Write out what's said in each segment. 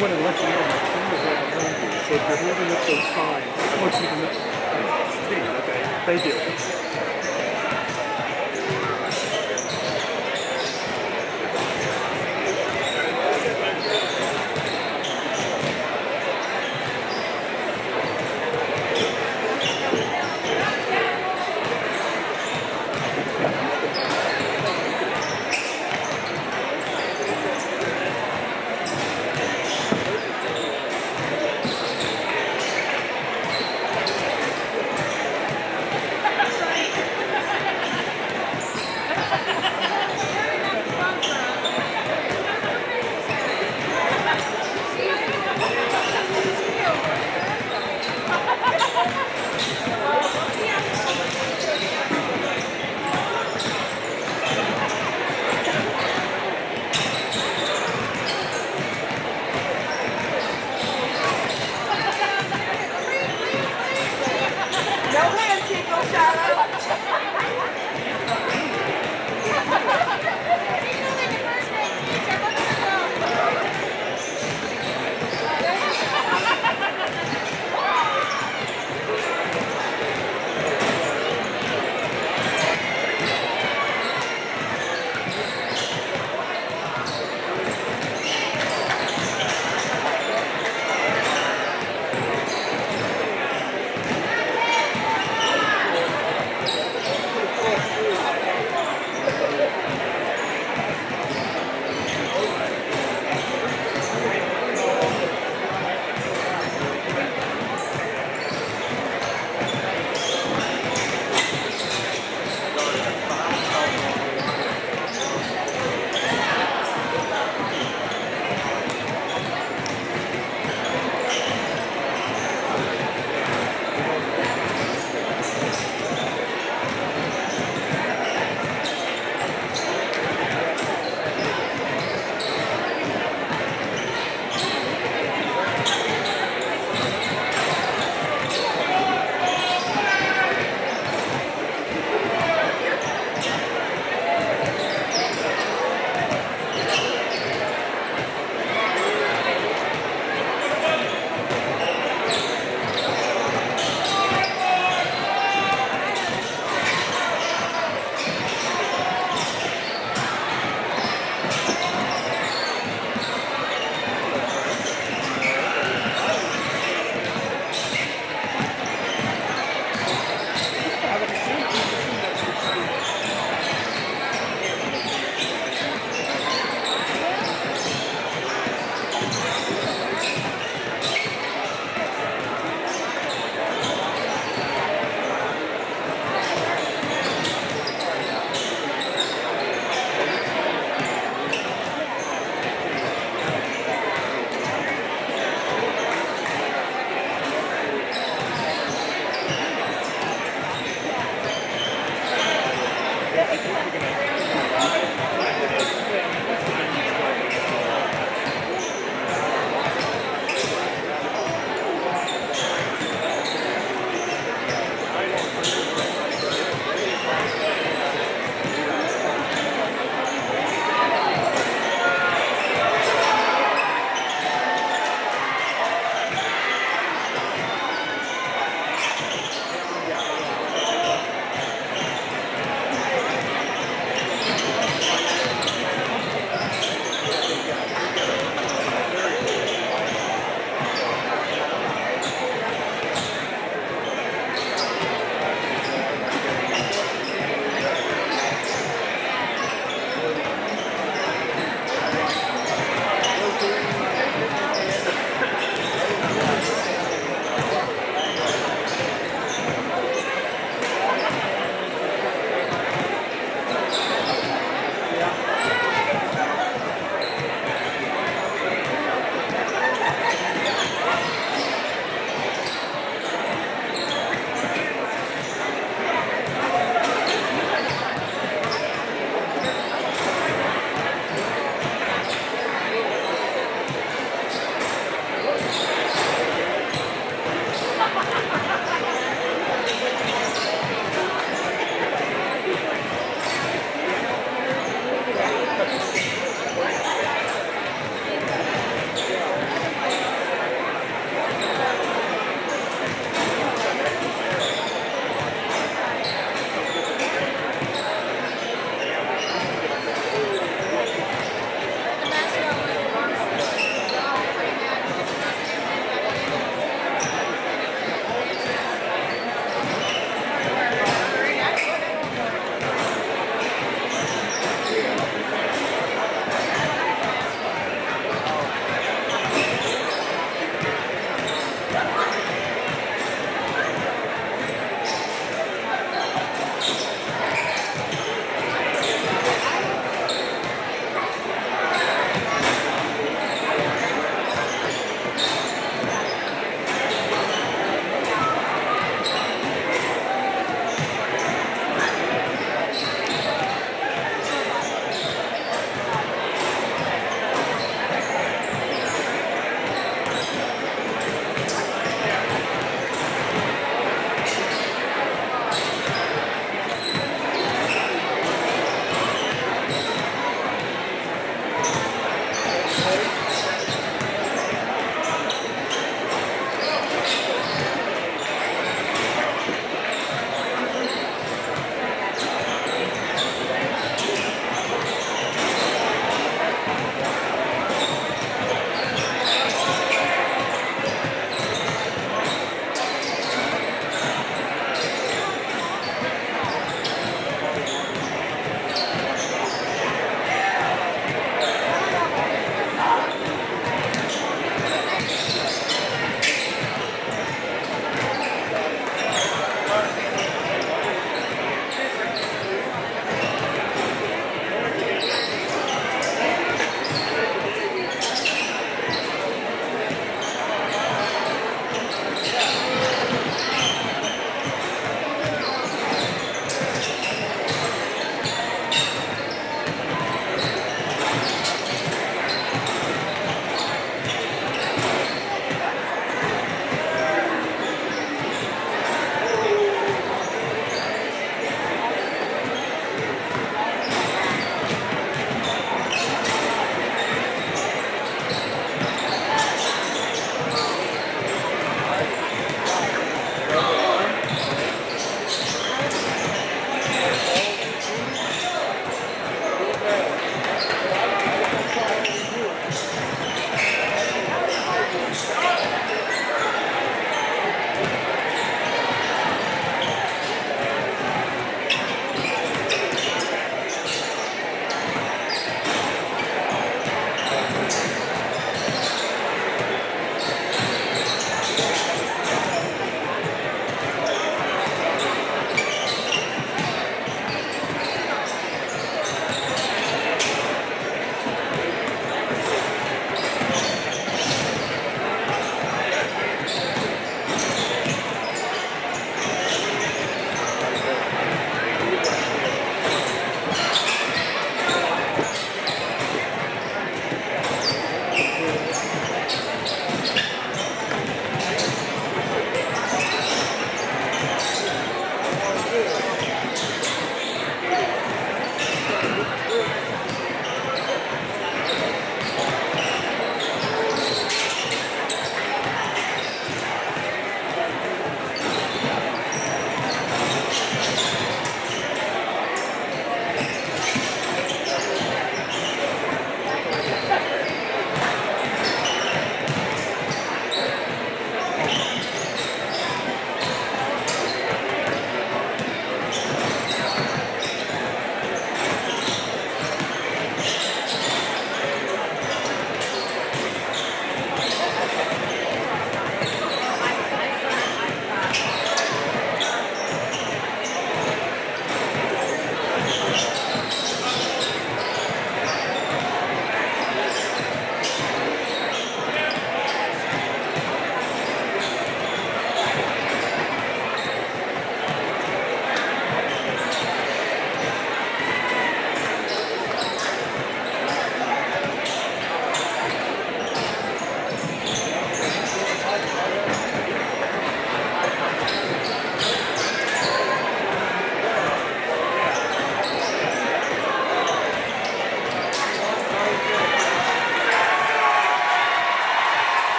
want to let you know my team is right behind you, so if you're holding up those signs, I want you to know. Okay, thank you.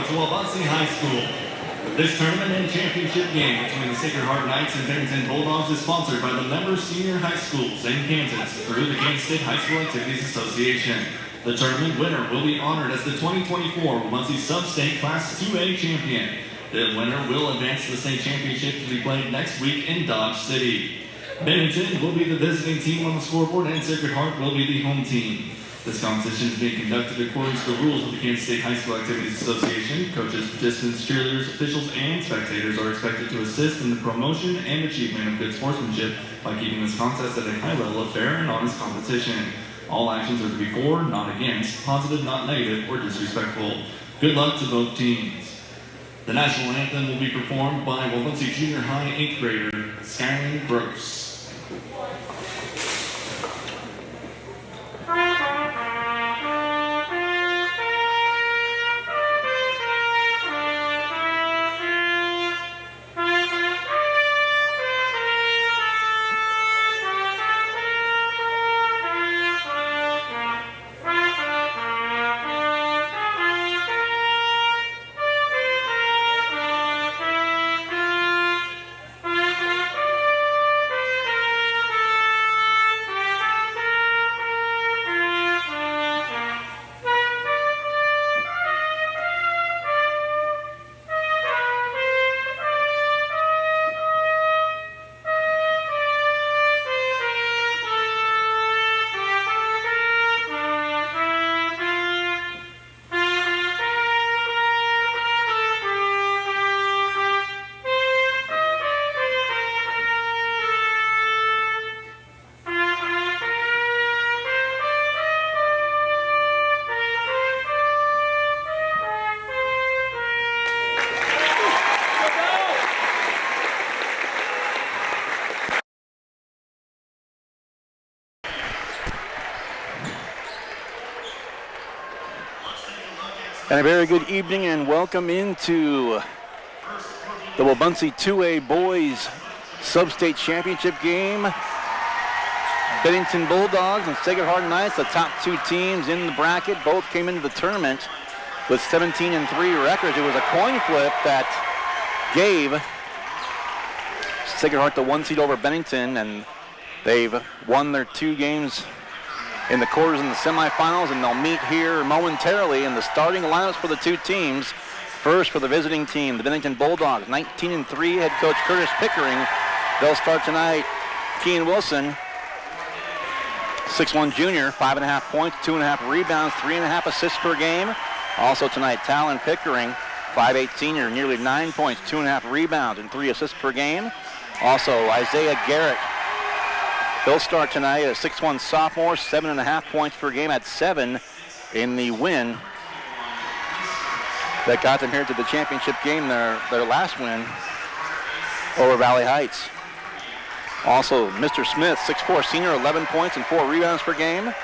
to Wabunsee High School. This tournament and championship game between the Sacred Heart Knights and Bennington Bulldogs is sponsored by the member senior high schools in Kansas through the Kansas State High School Activities Association. The tournament winner will be honored as the 2024 Wabunsee Sub-State Class 2A champion. The winner will advance to the state championship to be played next week in Dodge City. Bennington will be the visiting team on the scoreboard and Sacred Heart will be the home team. This competition is being conducted according to the rules of the Kansas State High School Activities Association. Coaches, participants, cheerleaders, officials, and spectators are expected to assist in the promotion and achievement of good sportsmanship by keeping this contest at a high level of fair and honest competition. All actions are to be for, not against, positive, not negative, or disrespectful. Good luck to both teams. The national anthem will be performed by Wabunsee Junior High 8th grader Skylin Gross. And a very good evening and welcome into the Wabunsee 2A Boys Sub-State Championship game. Bennington Bulldogs and Sacred Heart Knights, the top two teams in the bracket, both came into the tournament with 17-3 records. It was a coin flip that gave Sacred Heart the 1 seed over Bennington, and they've won their 2 games in the quarters and the semifinals, and they'll meet here momentarily in the starting lineups for the two teams. First, for the visiting team, the Bennington Bulldogs, 19-3, head coach Curtis Pickering. They'll start tonight. Kean Wilson, 6'1 junior, 5.5 points, 2.5 rebounds, 3.5 assists per game. Also tonight, Talon Pickering, 5'8 senior, nearly 9 points, 2.5 rebounds, and 3 assists per game. Also, Isaiah Garrett, he'll start tonight, a 6'1 sophomore, 7.5 points per game at 7 in the win that got them here to the championship game, their last win over Valley Heights. Also, Mr. Smith, 6'4 senior, 11 points and 4 rebounds per game.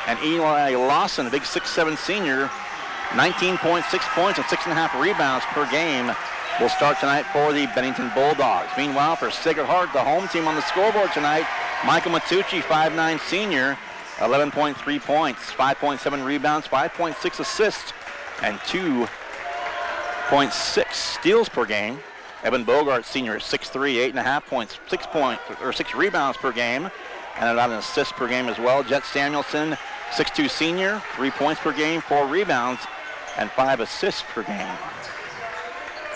And Eli Lawson, a big 6'7 senior, 19 points, 6 points, and 6.5 rebounds per game will start tonight for the Bennington Bulldogs. Meanwhile, for Sacred Heart, the home team on the scoreboard tonight, Michael Matucci, 5'9 senior, 11.3 points, 5.7 rebounds, 5.6 assists, and 2.6 steals per game. Evan Bogart, senior, 6'3", 8.5 points, 6 rebounds per game, and about an assist per game as well. Jet Samuelson, 6'2 senior, 3 points per game, 4 rebounds, and 5 assists per game.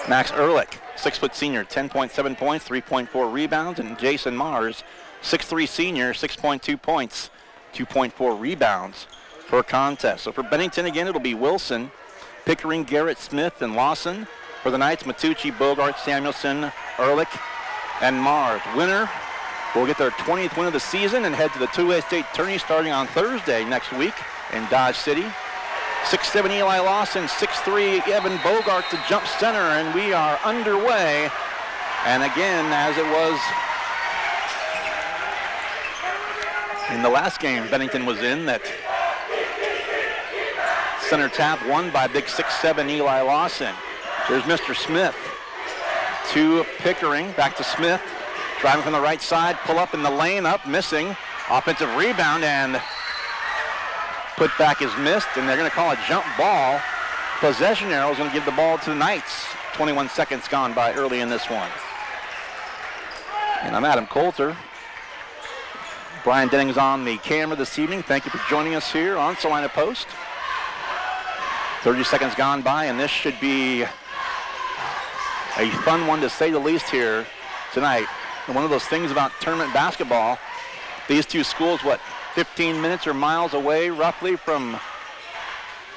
Max Ehrlich, 6' senior, 10.7 points, 3.4 rebounds, and Jason Mars, 6'3 senior, 6.2 points, 2.4 rebounds per contest. So for Bennington again, it'll be Wilson, Pickering, Garrett, Smith, and Lawson. For the Knights, Matucci, Bogart, Samuelson, Ehrlich, and Mars. Winner will get their 20th win of the season and head to the 2A state tourney starting on Thursday next week in Dodge City. 6'7 Eli Lawson, 6'3 Evan Bogart to jump center, and we are underway. And again, as it was in the last game Bennington was in, that center tap won by big 6'7 Eli Lawson. There's Mr. Smith to Pickering, back to Smith, driving from the right side, pull up in the lane, up, missing. Offensive rebound, and put back is missed, and they're going to call a jump ball possession arrow is going to give the ball to the Knights. 21 seconds gone by early in this one. And I'm Adam Coulter. Brian Denning's on the camera this evening. Thank you for joining us here on Salina Post. 30 seconds gone by, and this should be a fun one to say the least here tonight. And one of those things about tournament basketball, these two schools, 15 minutes or miles away roughly from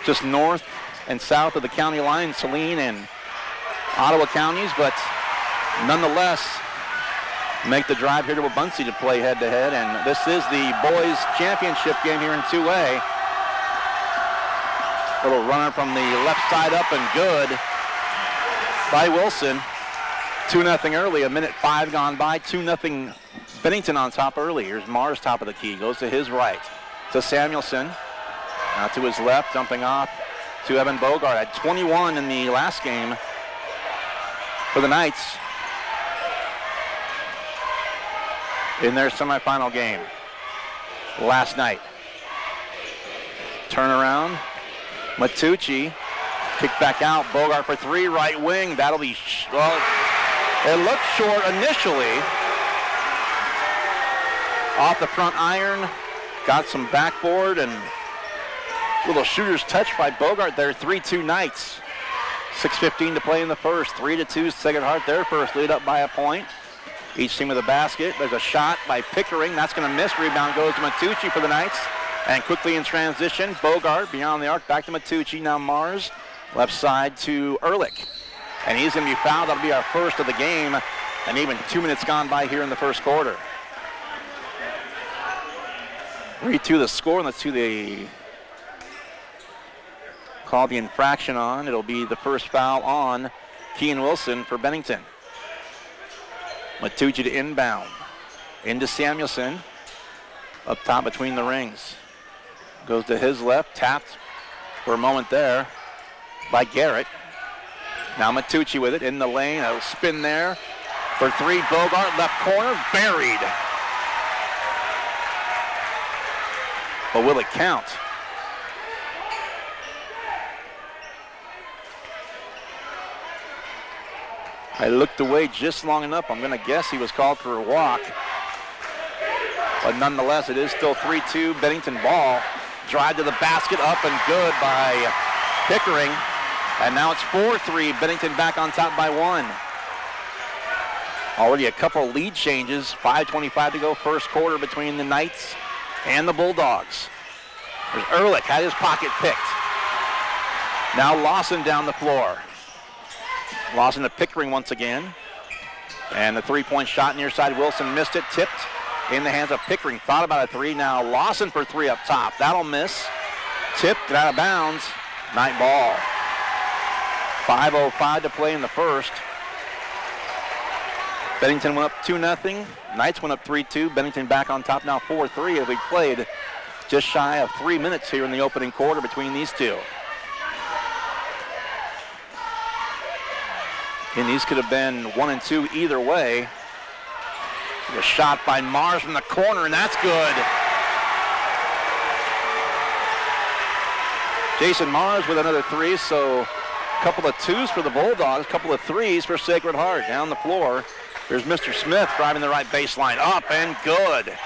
just north and south of the county line, Saline and Ottawa counties, but nonetheless make the drive here to Wabaunsee to play head-to-head. And this is the boys' championship game here in 2A. Little runner from the left side up and good by Wilson. 2-0 early, 1:05 gone by. 2-0 Bennington on top early. Here's Mars top of the key. Goes to his right. To Samuelson. Now to his left, dumping off to Evan Bogart. Had 21 in the last game for the Knights in their semifinal game last night. Turnaround. Matucci. Kick back out. Bogart for three. Right wing. That'll be, well, it looked short initially. Off the front iron. Got some backboard and little shooter's touch by Bogart there. 3-2 Knights. 6:15 to play in the first. 3-2 Sacred Heart, their first lead up by a point. Each team with a basket. There's a shot by Pickering. That's going to miss. Rebound goes to Matucci for the Knights. And quickly in transition, Bogart beyond the arc, back to Matucci. Now Mars, left side to Ehrlich. And he's going to be fouled. That'll be our first of the game. And even 2 minutes gone by here in the first quarter. 3-2 the score, and let's see the call the infraction on. It'll be the first foul on Kean Wilson for Bennington. Matucci to inbound. Into Samuelson. Up top between the rings. Goes to his left. Tapped for a moment there by Garrett. Now Matucci with it in the lane. A spin there for three. Bogart left corner. Buried. But will it count? I looked away just long enough. I'm going to guess he was called for a walk. But nonetheless, it is still 3-2 Bennington ball. Drive to the basket, up and good by Pickering. And now it's 4-3, Bennington back on top by one. Already a couple lead changes. 5:25 to go first quarter between the Knights and the Bulldogs. There's Ehrlich, had his pocket picked. Now Lawson down the floor. Lawson to Pickering once again. And the three-point shot near side. Wilson missed it, tipped in the hands of Pickering. Thought about a three. Now Lawson for three up top. That'll miss. Tipped, out of bounds. Night ball. 5:05 to play in the first. Bennington went up 2-0. Knights went up 3-2. Bennington back on top now 4-3 as we played just shy of 3 minutes here in the opening quarter between these two. And these could have been 1 and 2 either way. A shot by Mars from the corner, and that's good. Jason Mars with another three, so a couple of twos for the Bulldogs, a couple of threes for Sacred Heart. Down the floor, there's Mr. Smith driving the right baseline, up and good.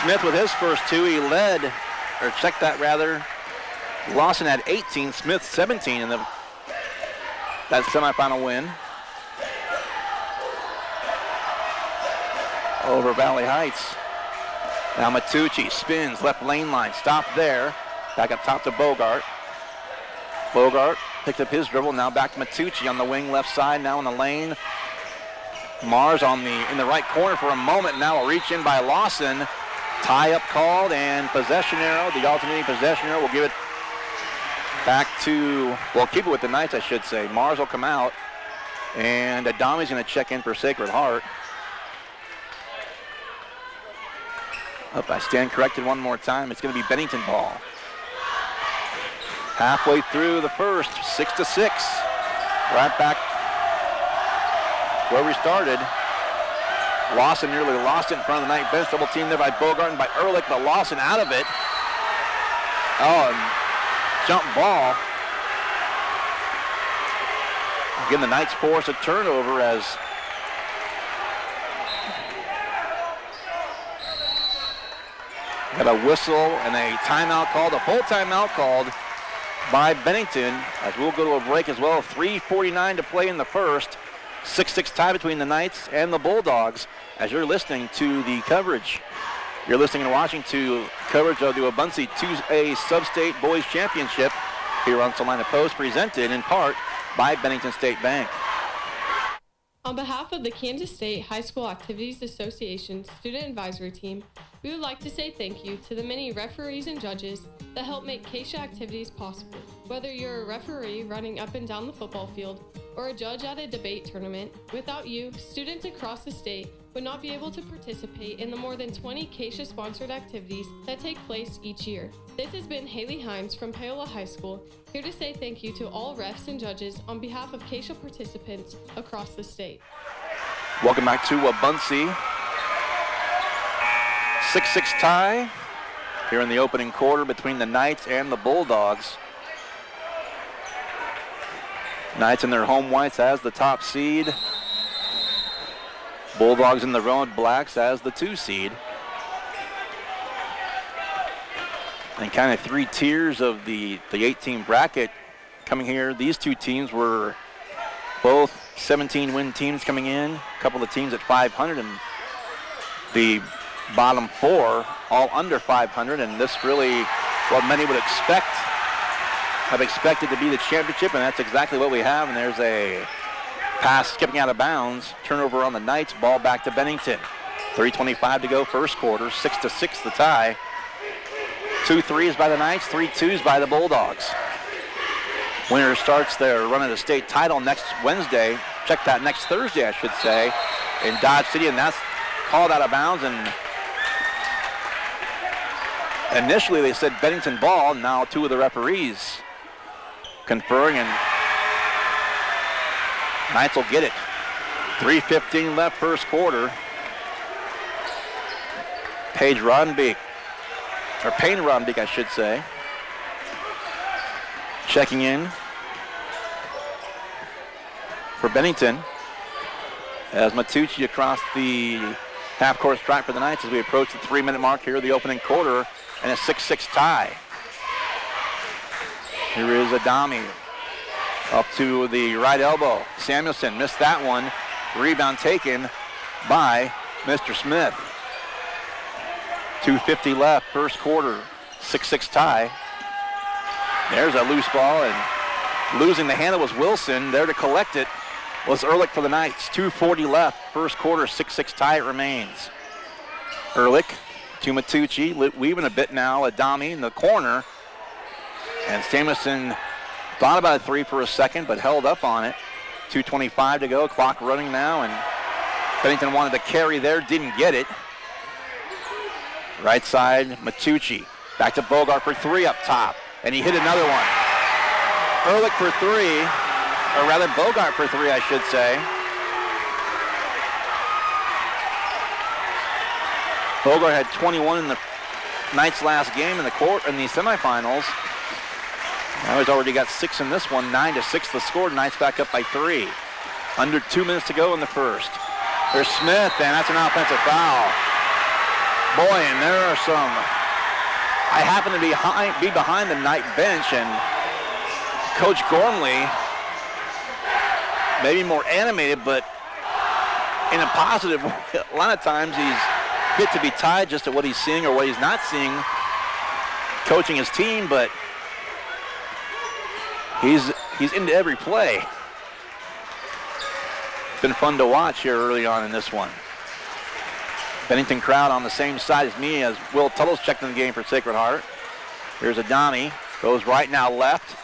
Smith with his first two, he led, or check that rather. Lawson had 18, Smith 17 in that semifinal win over Valley Heights. Now Matucci spins, left lane line, stopped there. Back up top to Bogart. Bogart picked up his dribble, now back to Matucci on the wing left side, now in the lane. Mars in the right corner for a moment, now a reach in by Lawson. Tie-up called and possession arrow, the alternating possession arrow will give it back to, well, keep it with the Knights, I should say. Mars will come out, and Adami's going to check in for Sacred Heart. I stand corrected one more time. It's going to be Bennington ball. Halfway through the first, 6-6. Right back where we started. Lawson nearly lost it in front of the Knight bench. Double team there by Bogart and by Ehrlich, but Lawson out of it. Oh, and jump ball. Again, the Knights force a turnover as got a whistle and a timeout called, a full timeout called by Bennington, as we'll go to a break as well. 3:49 to play in the first. 6-6 tie between the Knights and the Bulldogs as you're listening to the coverage. You're listening and watching to coverage of the Wabaunsee 2A Sub-State Boys Championship here on Salina Post, presented in part by Bennington State Bank. On behalf of the Kansas State High School Activities Association Student Advisory Team, we would like to say thank you to the many referees and judges that help make KSHA activities possible. Whether you're a referee running up and down the football field or a judge at a debate tournament, without you, students across the state would not be able to participate in the more than 20 KSHA-sponsored activities that take place each year. This has been Haley Hines from Paola High School, here to say thank you to all refs and judges on behalf of KSHA participants across the state. Welcome back to Wabaunsee. 6-6 tie here in the opening quarter between the Knights and the Bulldogs. Knights in their home whites as the top seed. Bulldogs in the road blacks as the 2 seed. And kind of 3 tiers of the 8-team bracket coming here. These 2 teams were both 17-win teams coming in. A couple of teams at 500, and the bottom 4 all under 500, and this really what many would have expected to be the championship, and that's exactly what we have. And there's a pass skipping out of bounds, turnover on the Knights, ball back to Bennington. 3:25 to go first quarter, 6-6 the tie. 2 threes by the Knights, 3 twos by the Bulldogs. Winner starts their run of the state title next Wednesday. Check that, next Thursday, I should say, in Dodge City, and that's called out of bounds. And initially they said Bennington ball, now 2 of the referees conferring, and Knights will get it. 3:15 left first quarter. Payne Roddenbeek, I should say, checking in for Bennington as Matucci across the half-court stripe for the Knights as we approach the 3-minute mark here of the opening quarter, and a 6-6 tie. Here is Adami up to the right elbow. Samuelson missed that one. Rebound taken by Mr. Smith. 2:50 left first quarter, 6-6 tie. There's a loose ball, and losing the handle was Wilson. There to collect it was Ehrlich for the Knights. 2:40 left first quarter, 6-6 tie it remains. Ehrlich to Matucci, weaving a bit now. Adami in the corner, and Samuelson thought about a 3 for a second, but held up on it. 2:25 to go, clock running now, and Bennington wanted to carry there, didn't get it. Right side, Matucci. Back to Bogart for 3 up top, and he hit another one. Ehrlich for 3, or rather Bogart for 3, I should say. Bogart had 21 in the Knights' last game in the semifinals. Now he's already got 6 in this one. 9-6 the score. Knights back up by 3. Under 2 minutes to go in the first. There's Smith, and that's an offensive foul. Boy, and there are some. I happen to be behind the Knight bench, and Coach Gormley, maybe more animated, but in a positive way. A lot of times he's fit to be tied just at what he's seeing or what he's not seeing coaching his team, but he's into every play. It's been fun to watch here early on in this one. Bennington crowd on the same side as me as Will Tuttle's checked in the game for Sacred Heart. Here's Adami, goes right now left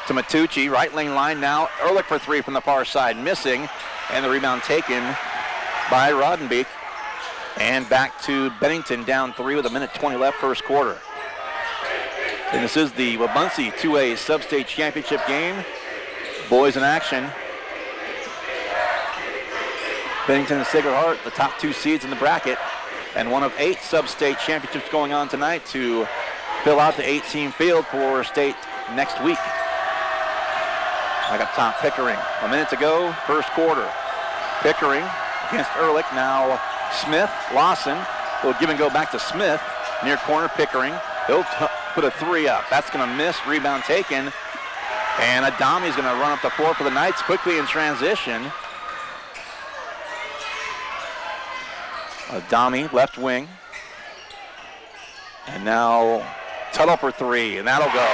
to Matucci, right lane line now. Ehrlich for 3 from the far side, missing, and the rebound taken by Roddenbeek. And back to Bennington, down 3 with 1:20 left first quarter. And this is the Wabaunsee 2A Sub-State Championship game. Boys in action. Bennington and Sacred Heart, the top 2 seeds in the bracket, and one of 8 sub-state championships going on tonight to fill out the 8-team field for state next week. Back up top, Pickering. A minute to go, first quarter. Pickering against Ehrlich. Now Smith, Lawson. Will give and go back to Smith. Near corner, Pickering. He'll put a three up. That's going to miss. Rebound taken. And Adami's going to run up the floor for the Knights quickly in transition. Adami, left wing. And now Tuttle for three, and that'll go.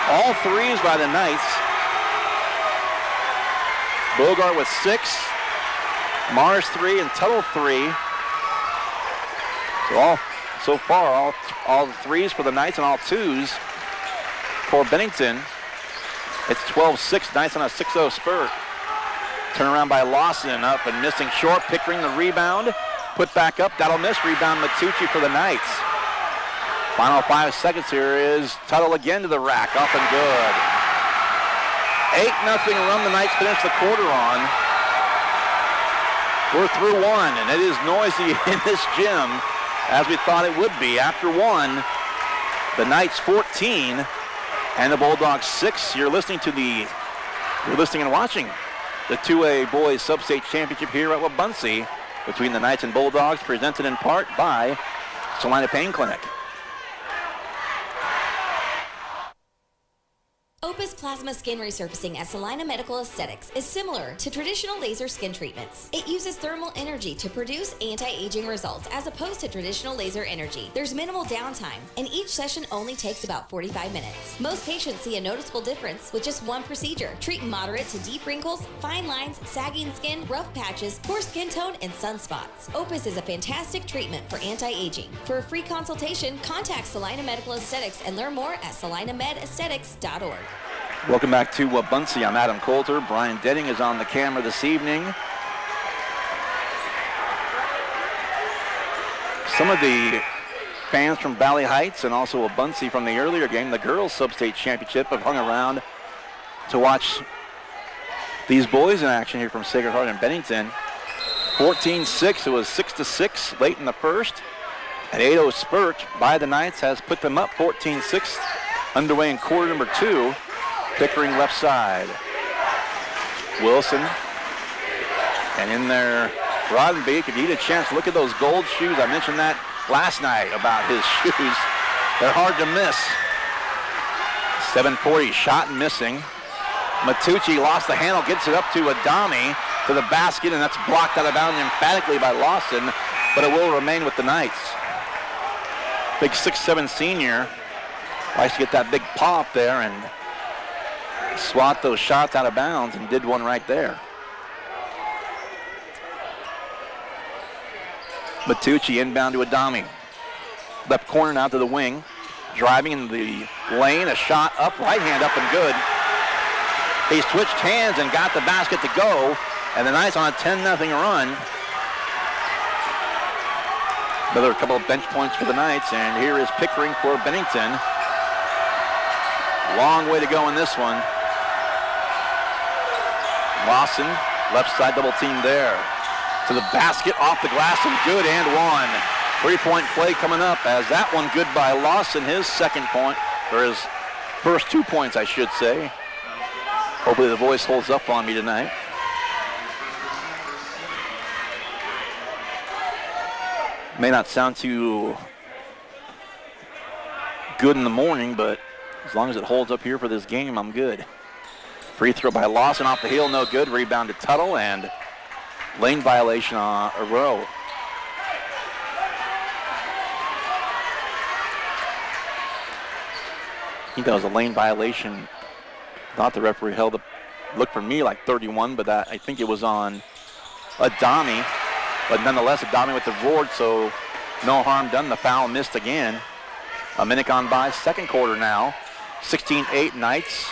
All threes by the Knights. Bogart with 6, Mars 3, and Tuttle 3. So far, all threes for the Knights and all twos for Bennington. It's 12-6, Knights on a 6-0 spurt. Turnaround by Lawson, up and missing short. Pickering the rebound. Put back up, that'll miss. Rebound Matucci for the Knights. Final 5 seconds here is Tuttle again to the rack, up and good. 8-0 run the Knights finish the quarter on. We're through one, and it is noisy in this gym, as we thought it would be. After one, the Knights 14 and the Bulldogs 6. You're listening and watching the 2A Boys Sub-State Championship here at Wabaunsee between the Knights and Bulldogs, presented in part by Salina Pain Clinic. Opus Plasma Skin Resurfacing at Salina Medical Aesthetics is similar to traditional laser skin treatments. It uses thermal energy to produce anti-aging results as opposed to traditional laser energy. There's minimal downtime, and each session only takes about 45 minutes. Most patients see a noticeable difference with just one procedure. Treat moderate to deep wrinkles, fine lines, sagging skin, rough patches, poor skin tone, and sunspots. Opus is a fantastic treatment for anti-aging. For a free consultation, contact Salina Medical Aesthetics and learn more at salinamedesthetics.org. Welcome back to Wabaunsee. I'm Adam Coulter. Brian Denning is on the camera this evening. Some of the fans from Valley Heights and also Wabaunsee from the earlier game, the girls' sub-state championship, have hung around to watch these boys in action here from Sacred Heart and Bennington. 14-6. It was 6-6 late in the first. An 8-0 spurt by the Knights has put them up 14-6 underway in quarter number 2. Pickering left side. Wilson. And in there, Rodenbeek. If you get a chance, look at those gold shoes. I mentioned that last night about his shoes. They're hard to miss. 740 shot and missing. Matucci lost the handle, gets it up to Adami to the basket, and that's blocked out of bounds emphatically by Lawson, but it will remain with the Knights. Big 6'7" senior likes to get that big pop there and swat those shots out of bounds, and did one right there. Matucci inbound to Adami. Left corner now to the wing. Driving in the lane, a shot up, right hand up and good. He switched hands and got the basket to go, and the Knights on a 10-0 run. Another couple of bench points for the Knights, and here is Pickering for Bennington. Long way to go in this one. Lawson, left side double team there. To the basket, off the glass, and good, and one. 3-point play coming up, as that one good by Lawson, his second point, or his first 2 points, I should say. Hopefully the voice holds up on me tonight. May not sound too good in the morning, but as long as it holds up here for this game, I'm good. Free throw by Lawson off the heel, no good. Rebound to Tuttle, and lane violation on a row. I think that was a lane violation. Thought the referee held up, looked for me like 31, but that, I think it was on Adami. But nonetheless, Adami with the board, so no harm done. The foul missed again. A minute gone by, second quarter now. 16-8 Knights.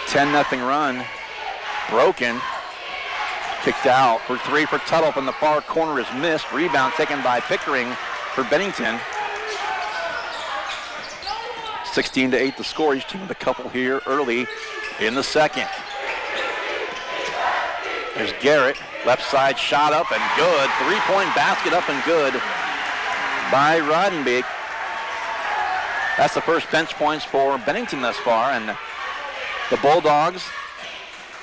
10-0 run. Broken. Kicked out for three for Tuttle from the far corner is missed. Rebound taken by Pickering for Bennington. 16-8 the score. Each team with a couple here early in the second. There's Garrett. Left side shot up and good. 3-point basket up and good by Rodenbeek. That's the first bench points for Bennington thus far, and the Bulldogs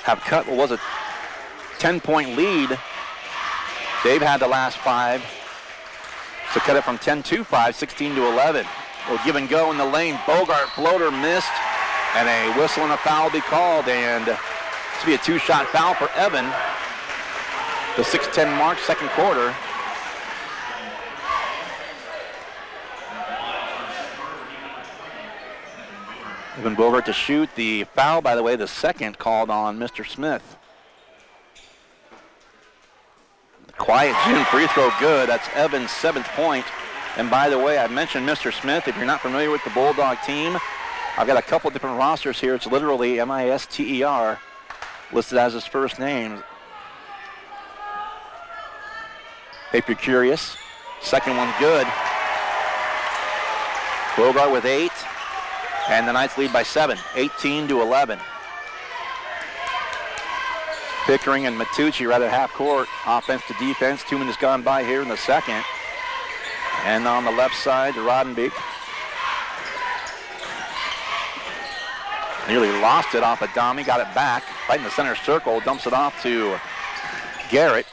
have cut what was a 10-point lead. They've had the last 5 to cut it from 10-5, 16-11. We'll give and go in the lane. Bogart floater missed, and a whistle and a foul will be called, and this will be a 2-shot foul for Evan. The 6:10 mark, second quarter. Evan Bogart to shoot. The foul, by the way, the second called on Mr. Smith. Quiet Jim free throw good. That's Evan's 7th point. And by the way, I mentioned Mr. Smith. If you're not familiar with the Bulldog team, I've got a couple different rosters here. It's literally M-I-S-T-E-R listed as his first name. If you're curious, second one's good. Bogart with 8, and the Knights lead by 7, 18-11. Pickering and Matucci right at half court, offense to defense. 2 minutes gone by here in the second. And on the left side, Rodenbeek. Nearly lost it off of Dami, got it back. Right in the center circle, dumps it off to Garrett.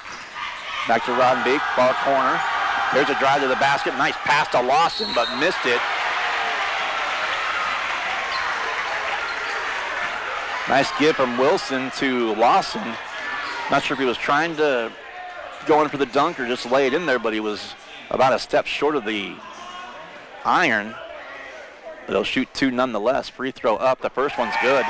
Back to Rodenbeek, far corner. There's a drive to the basket. Nice pass to Lawson, but missed it. Nice give from Wilson to Lawson. Not sure if he was trying to go in for the dunk or just lay it in there, but he was about a step short of the iron. But he'll shoot 2 nonetheless. Free throw up. The first one's good.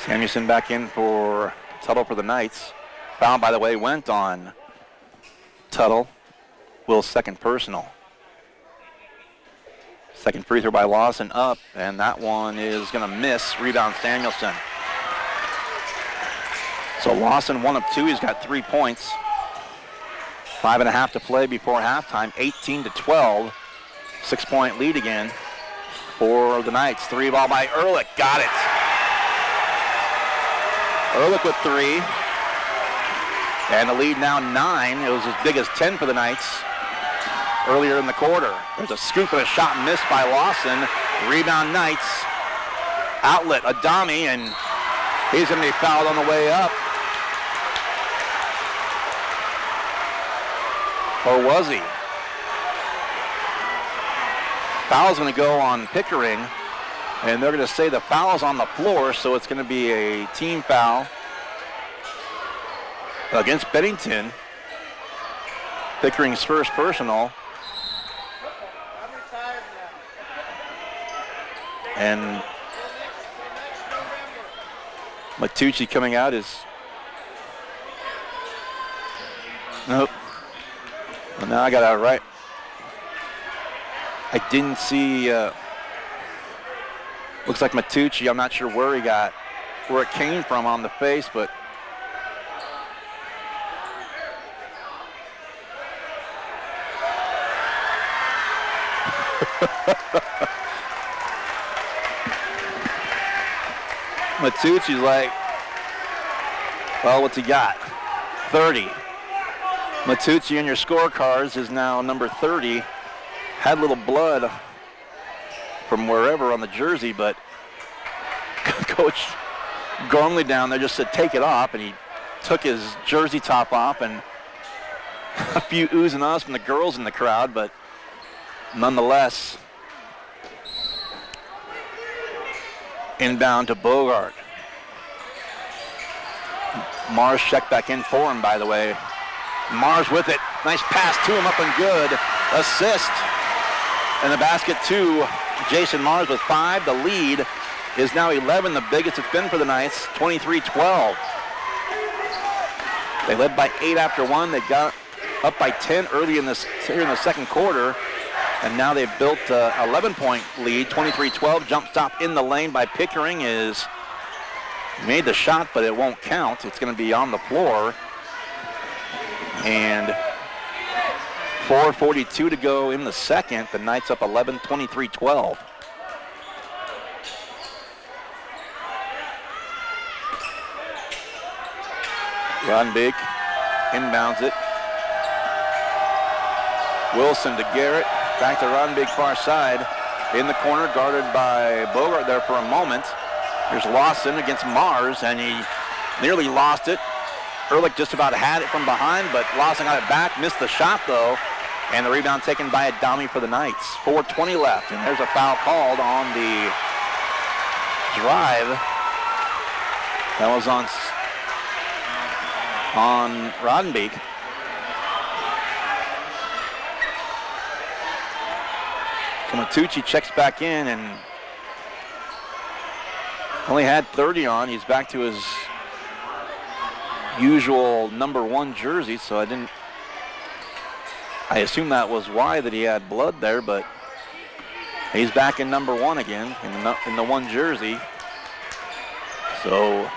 Samuelson back in for Tuttle for the Knights. Foul, by the way, went on Tuttle. Will's second personal. Second free throw by Lawson up, and that one is going to miss. Rebound Samuelson. So Lawson 1 of 2. He's got 3 points. 5.5 to play before halftime. 18-12. 6-point lead again for the Knights. 3 ball by Ehrlich. Got it. Ehrlich with 3. And the lead now 9. It was as big as 10 for the Knights earlier in the quarter. There's a scoop and a shot missed by Lawson. Rebound Knights. Outlet, Adami, and he's going to be fouled on the way up. Or was he? Foul's going to go on Pickering, and they're going to say the foul's on the floor, so it's going to be a team foul against Bennington. Pickering's first personal. And Matucci coming out is, nope. Well, now I got it right. I didn't see, looks like Matucci, I'm not sure where it came from on the face, but Matucci's like, well, what's he got? 30. Matucci in your scorecards is now number 30. Had a little blood from wherever on the jersey, but Coach Gormley down there just said take it off, and he took his jersey top off, and a few oohs and ahs from the girls in the crowd, but nonetheless, inbound to Bogart. Mars checked back in for him, by the way. Mars with it. Nice pass to him, up and good. Assist. And the basket to Jason Mars with 5. The lead is now 11, the biggest it's been for the Knights, 23-12. They led by 8 after 1. They got up by 10 early in the second quarter. And now they've built an 11-point lead, 23-12. Jump stop in the lane by Pickering is made the shot, but it won't count. It's going to be on the floor. And 4:42 to go in the second. The Knights up 11, 23-12. Rodenbeek inbounds it. Wilson to Garrett. Back to Roddenbeek far side. In the corner, guarded by Bogart there for a moment. Here's Lawson against Mars, and he nearly lost it. Ehrlich just about had it from behind, but Lawson got it back. Missed the shot, though. And the rebound taken by Adami for the Knights. 4:20 left, and there's a foul called on the drive. That was on Roddenbeek. Matucci checks back in and only had 30 on. He's back to his usual number 1 jersey, so I assume that was why that he had blood there, but he's back in number 1 again in the 1 jersey. So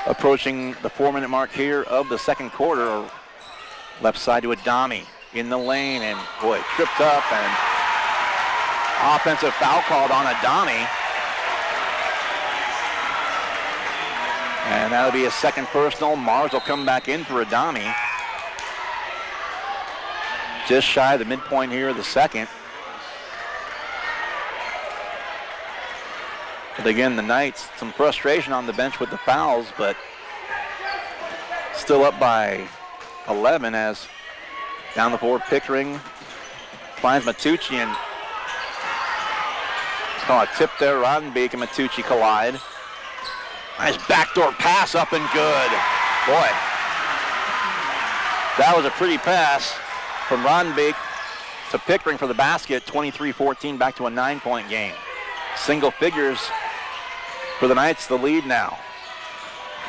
approaching the 4-minute mark here of the second quarter. Left side to Adami in the lane, and boy, tripped up, and offensive foul called on Adami. And that'll be a second personal. Mars will come back in for Adami. Just shy of the midpoint here of the second. But again, the Knights, some frustration on the bench with the fouls, but still up by 11 as down the board Pickering finds Matucci, and a tip there. Roddenbeek and Matucci collide. Nice backdoor pass up and good. Boy, that was a pretty pass from Roddenbeek to Pickering for the basket. 23-14, back to a 9-point game. Single figures for the Knights, the lead now.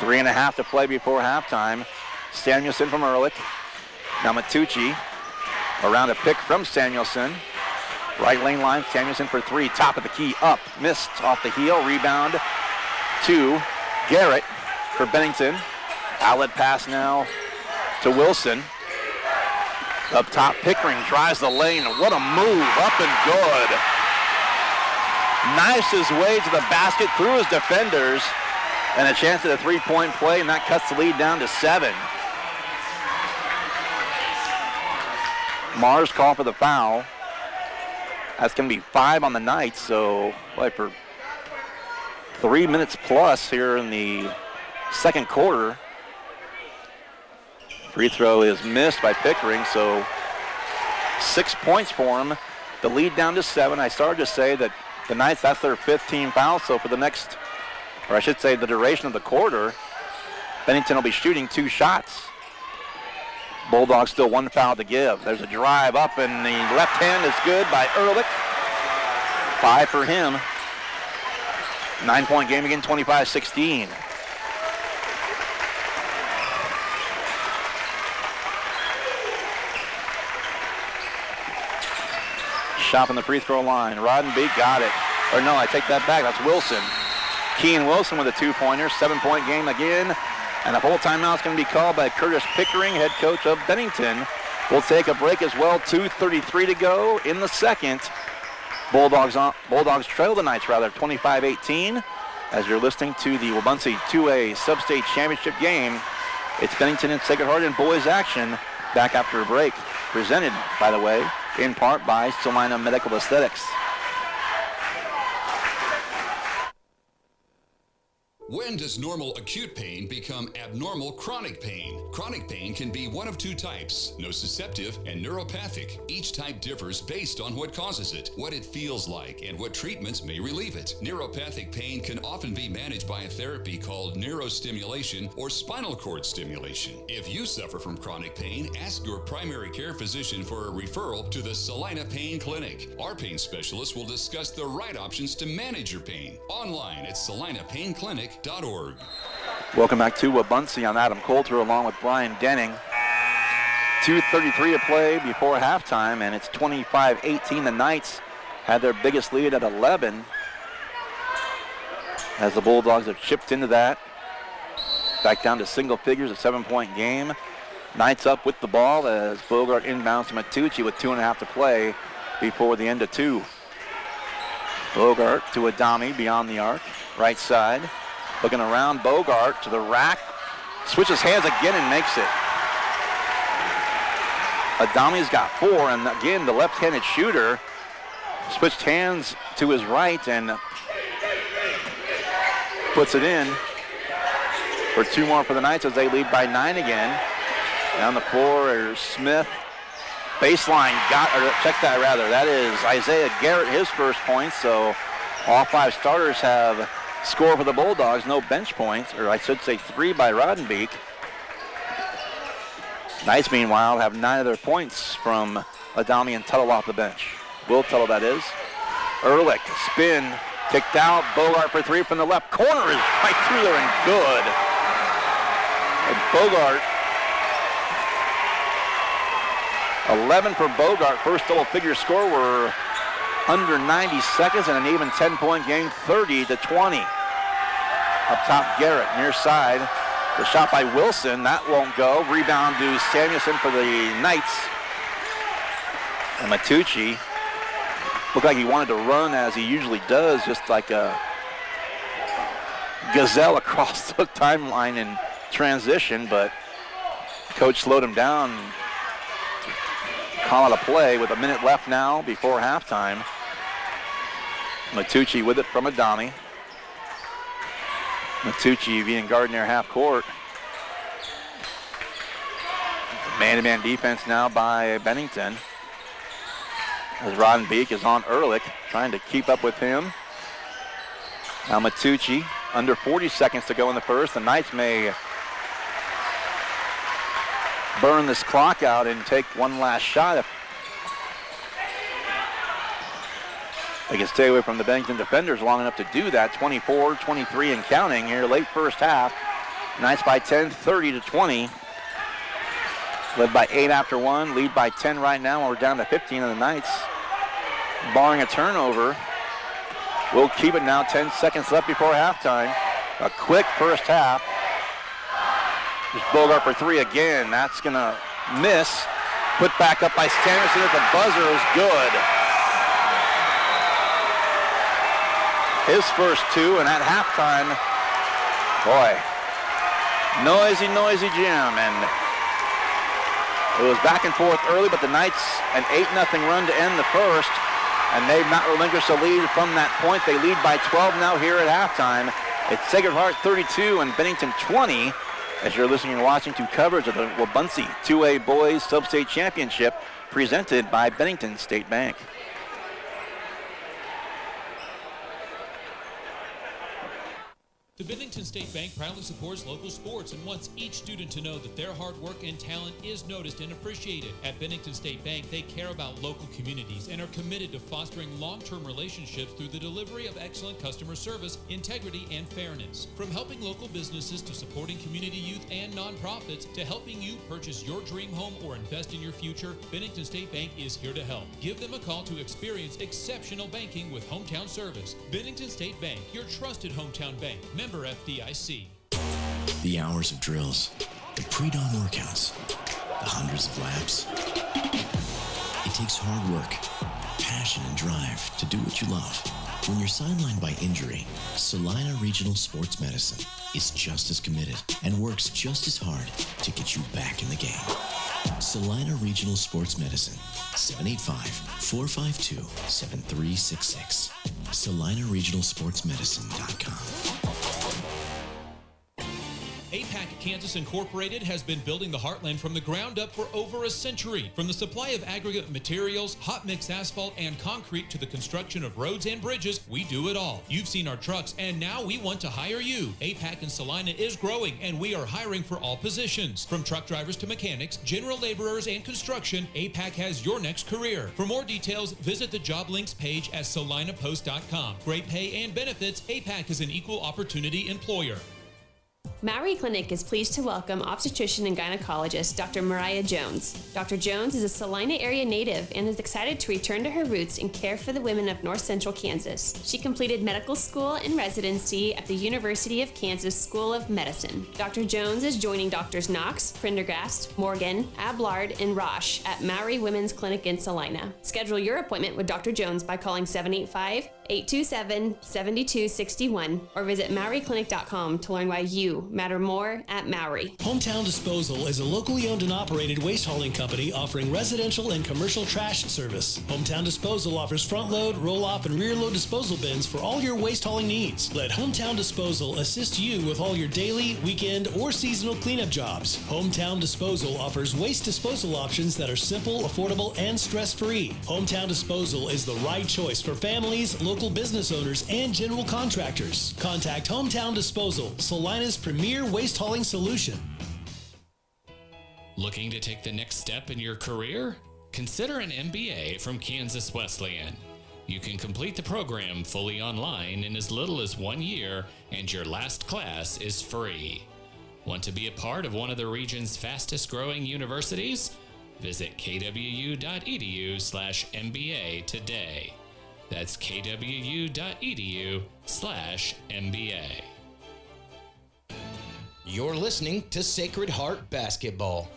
3.5 to play before halftime. Samuelson from Ehrlich. Now Matucci around a pick from Samuelson. Right lane line, Samuelson for 3. Top of the key, up, missed off the heel. Rebound to Garrett for Bennington. Outlet pass now to Wilson. Up top, Pickering drives the lane. What a move, up and good. Knifes his way to the basket through his defenders, and a chance at a 3-point play, and that cuts the lead down to 7. Mars called for the foul. That's going to be 5 on the Knights, so boy, for 3 minutes plus here in the second quarter. Free throw is missed by Pickering, so 6 points for him. The lead down to 7. I started to say that the Knights, that's their 5th team foul, so for the next, or I should say the duration of the quarter, Bennington will be shooting 2 shots. Bulldogs still 1 foul to give. There's a drive up, and the left hand is good by Ehrlich. 5 for him. 9-point game again, 25-16. Shot on the free throw line. Roddenbeek got it. Or no, I take that back. That's Wilson. Kean Wilson with a 2-pointer. 7-point game again. And a full timeout is going to be called by Curtis Pickering, head coach of Bennington. We'll take a break as well. 2:33 to go in the second. Bulldogs trail the Knights, 25-18. As you're listening to the Wabaunsee 2A Sub-State Championship game, it's Bennington and Sacred Heart in boys action. Back after a break. Presented, by the way, in part by Salina Medical Aesthetics. When does normal acute pain become abnormal chronic pain? Chronic pain can be one of 2 types, nociceptive and neuropathic. Each type differs based on what causes it, what it feels like, and what treatments may relieve it. Neuropathic pain can often be managed by a therapy called neurostimulation or spinal cord stimulation. If you suffer from chronic pain, ask your primary care physician for a referral to the Salina Pain Clinic. Our pain specialists will discuss the right options to manage your pain. Online at salinapainclinic.org. Welcome back to Wabaunsee. I'm Adam Coulter along with Brian Denning. 2:33 to play before halftime, and it's 25-18. The Knights had their biggest lead at 11 as the Bulldogs have chipped into that. Back down to single figures, a 7-point game. Knights up with the ball as Bogart inbounds to Matucci with 2.5 to play before the end of 2. Bogart to Adami beyond the arc, right side. Looking around, Bogart to the rack. Switches hands again and makes it. Adami's got 4, and again, the left-handed shooter switched hands to his right and puts it in for 2 more for the Knights as they lead by 9 again. Down the floor is Smith. Baseline check that rather. That is Isaiah Garrett, his first points. So all 5 starters have scored for the Bulldogs. No bench points, or I should say 3 by Rodenbeek. Knights, meanwhile, have 9 of their points from Adami and Tuttle off the bench. Will Tuttle, that is. Ehrlich, spin, kicked out. Bogart for 3 from the left corner is right through there and good. And Bogart, 11 for Bogart, first double-figure score. We're under 90 seconds and an even 10-point game, 30-20. Up top, Garrett, near side. The shot by Wilson, that won't go. Rebound to Samuelson for the Knights. And Matucci looked like he wanted to run as he usually does, just like a gazelle across the timeline in transition, but coach slowed him down. Call it a play with a minute left now before halftime. Matucci with it from Adami. Matucci being guarded near half court. Man-to-man defense now by Bennington. As Rodenbeek is on Ehrlich, trying to keep up with him. Now Matucci, under 40 seconds to go in the first. The Knights may burn this clock out and take one last shot if they can stay away from the Bennington defenders long enough to do that. 24, 23 and counting here late first half. Knights by 10, 30-20. Led by 8 after 1, lead by 10 right now, and we're down to 15 of the Knights. Barring a turnover, we'll keep it now, 10 seconds left before halftime. A quick first half. There's Bogart for 3 again. That's going to miss. Put back up by Sanderson at the buzzer is good. His first 2, and at halftime, boy, noisy Jim. And it was back and forth early, but the Knights an 8-0 run to end the first, and they've not relinquished the lead from that point. They lead by 12 now here at halftime. It's Sacred Heart 32 and Bennington 20. As you're listening and watching to coverage of the Wabaunsee 2A Boys Sub-State Championship presented by Bennington State Bank. The Bennington State Bank proudly supports local sports and wants each student to know that their hard work and talent is noticed and appreciated. At Bennington State Bank, they care about local communities and are committed to fostering long-term relationships through the delivery of excellent customer service, integrity, and fairness. From helping local businesses to supporting community youth and nonprofits to helping you purchase your dream home or invest in your future, Bennington State Bank is here to help. Give them a call to experience exceptional banking with hometown service. Bennington State Bank, your trusted hometown bank. Member FDIC. The hours of drills, the pre-dawn workouts, the hundreds of laps. It takes hard work, passion, and drive to do what you love. When you're sidelined by injury, Salina Regional Sports Medicine is just as committed and works just as hard to get you back in the game. Salina Regional Sports Medicine, 785-452-7366. SalinaRegionalSportsMedicine.com. APAC Kansas Incorporated has been building the heartland from the ground up for over a century. From the supply of aggregate materials, hot mix asphalt, and concrete to the construction of roads and bridges, we do it all. You've seen our trucks, and now we want to hire you. APAC in Salina is growing, and we are hiring for all positions. From truck drivers to mechanics, general laborers, and construction, APAC has your next career. For more details, visit the job links page at salinapost.com. Great pay and benefits, APAC is an equal opportunity employer. Maury Clinic is pleased to welcome obstetrician and gynecologist Dr. Mariah Jones. Dr. Jones is a Salina area native and is excited to return to her roots and care for the women of North Central Kansas. She completed medical school and residency at the University of Kansas School of Medicine. Dr. Jones is joining Drs. Knox, Prendergast, Morgan, Ablard, and Roche at Maury Women's Clinic in Salina. Schedule your appointment with Dr. Jones by calling 785 827-7261 or visit MauryClinic.com to learn why you matter more at Maury. Hometown Disposal is a locally owned and operated waste hauling company offering residential and commercial trash service. Hometown Disposal offers front load, roll off, and rear load disposal bins for all your waste hauling needs. Let Hometown Disposal assist you with all your daily, weekend, or seasonal cleanup jobs. Hometown Disposal offers waste disposal options that are simple, affordable, and stress-free. Hometown Disposal is the right choice for families, local business owners, and general contractors. Contact Hometown Disposal, Salina's premier waste hauling solution. Looking to take the next step in your career? Consider an MBA from Kansas Wesleyan. You can complete the program fully online in as little as 1 year, and your last class is free. Want to be a part of one of the region's fastest growing universities? Visit kwu.edu/MBA today. That's kwu.edu/MBA. You're listening to Sacred Heart Basketball.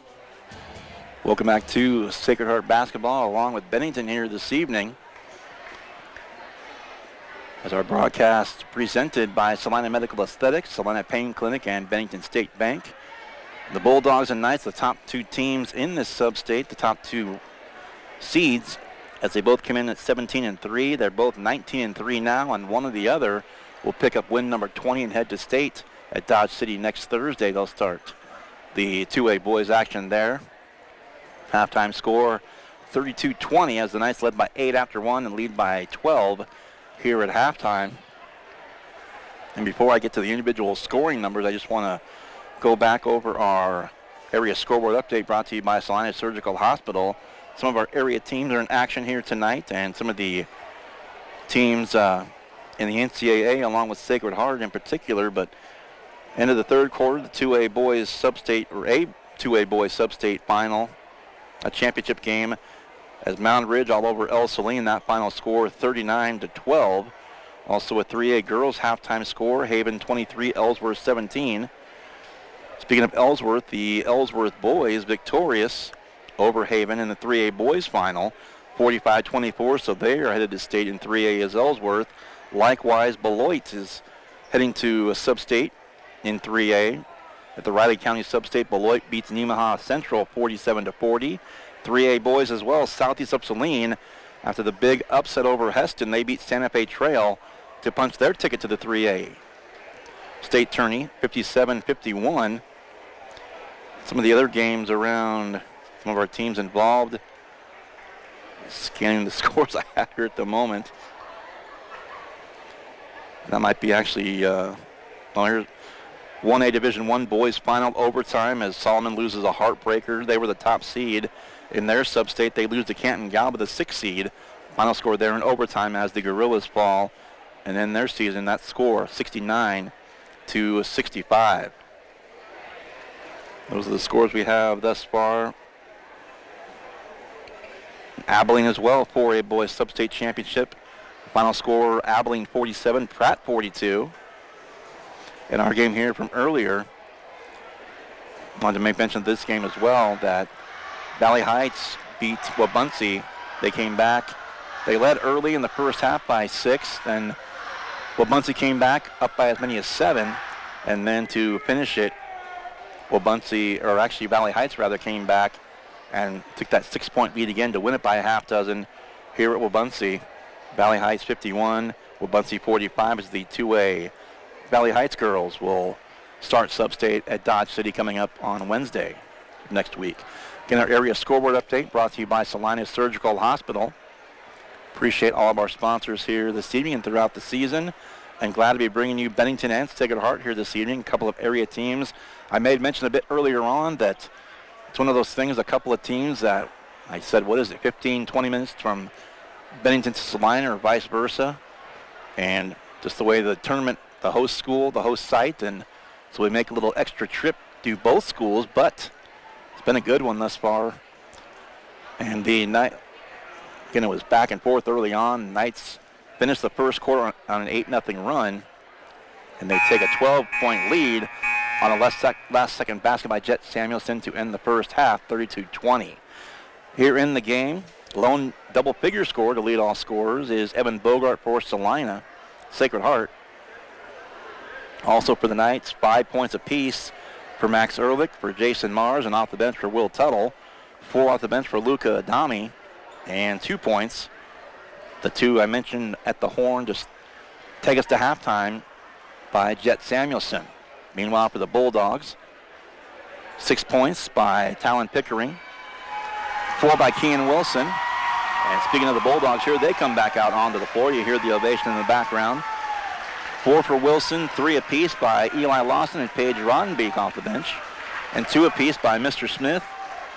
Welcome back to Sacred Heart Basketball along with Bennington here this evening. As our broadcast presented by Salina Medical Aesthetics, Salina Pain Clinic, and Bennington State Bank. The Bulldogs and Knights, the top two teams in this sub-state, the top two seeds, as they both come in at 17-3. They're both 19-3 now, and one or the other will pick up win number 20 and head to state at Dodge City next Thursday. They'll start the 2A boys action there. Halftime score 32-20 as the Knights led by 8 after 1 and lead by 12 here at halftime. And before I get to the individual scoring numbers, I just want to go back over our area scoreboard update brought to you by Salina Surgical Hospital. Some of our area teams are in action here tonight, and some of the teams in the NCAA, along with Sacred Heart in particular. But end of the third quarter, the 2A boys sub-state, or a 2A boys sub-state final, a championship game as Mound Ridge all over El Saline. That final score 39-12. Also a 3A girls halftime score, Haven 23, Ellsworth 17. Speaking of Ellsworth, the Ellsworth boys victorious over Haven in the 3A boys final, 45-24, so they are headed to state in 3A as Ellsworth. Likewise, Beloit is heading to a sub-state in 3A. At the Riley County sub-state, Beloit beats Nemaha Central 47-40. 3A boys as well, Southeast Upsaline, after the big upset over Heston, they beat Santa Fe Trail to punch their ticket to the 3A. State tourney, 57-51. Some of the other games around some of our teams involved. Scanning the scores I have here at the moment. That might be actually, well, here's 1A Division I boys final overtime as Solomon loses a heartbreaker. They were the top seed in their sub-state. They lose to Canton Galba, the 6th seed. Final score there in overtime as the Gorillas fall. And then their season, that score, 69-65. Those are the scores we have thus far. Abilene as well, 4A boys sub-state championship. Final score, Abilene 47, Pratt 42. In our game here from earlier, I wanted to make mention of this game as well, that Valley Heights beat Wabaunsee. They came back. They led early in the first half by 6. Then Wabaunsee came back up by as many as 7. And then to finish it, Wabaunsee, or actually Valley Heights rather, came back and took that 6-point lead again to win it by a half dozen here at Wabaunsee. Valley Heights 51, Wabaunsee 45 as the 2A Valley Heights girls will start sub-state at Dodge City coming up on Wednesday next week. Again, our area scoreboard update brought to you by Salina Surgical Hospital. Appreciate all of our sponsors here this evening and throughout the season. And glad to be bringing you Bennington and Sacred Heart here this evening, a couple of area teams. I made mention a bit earlier on that it's one of those things, a couple of teams that I said, 15, 20 minutes from Bennington to Salina or vice versa. And just the way the tournament, the host school, the host site, and so we make a little extra trip to both schools, but it's been a good one thus far. And the night, again, it was back and forth early on. Knights finished the first quarter on an 8-0 run, and they take a 12-point lead on a last-second basket by Jet Samuelson to end the first half, 32-20. Here in the game, Lone double-figure scorer to lead all scorers is Evan Bogart for Salina, Sacred Heart. Also for the Knights, 5 points apiece for Max Ehrlich, for Jason Mars, and off the bench for Will Tuttle. 4 off the bench for Luca Adami, and 2 points. The 2 I mentioned at the horn just take us to halftime by Jet Samuelson. Meanwhile, for the Bulldogs, 6 points by Talon Pickering, 4 by Kean Wilson. And speaking of the Bulldogs here, they come back out onto the floor. You hear the ovation in the background. 4 for Wilson, 3 apiece by Eli Lawson and Paige Rodenbeek off the bench, and 2 apiece by Mr. Smith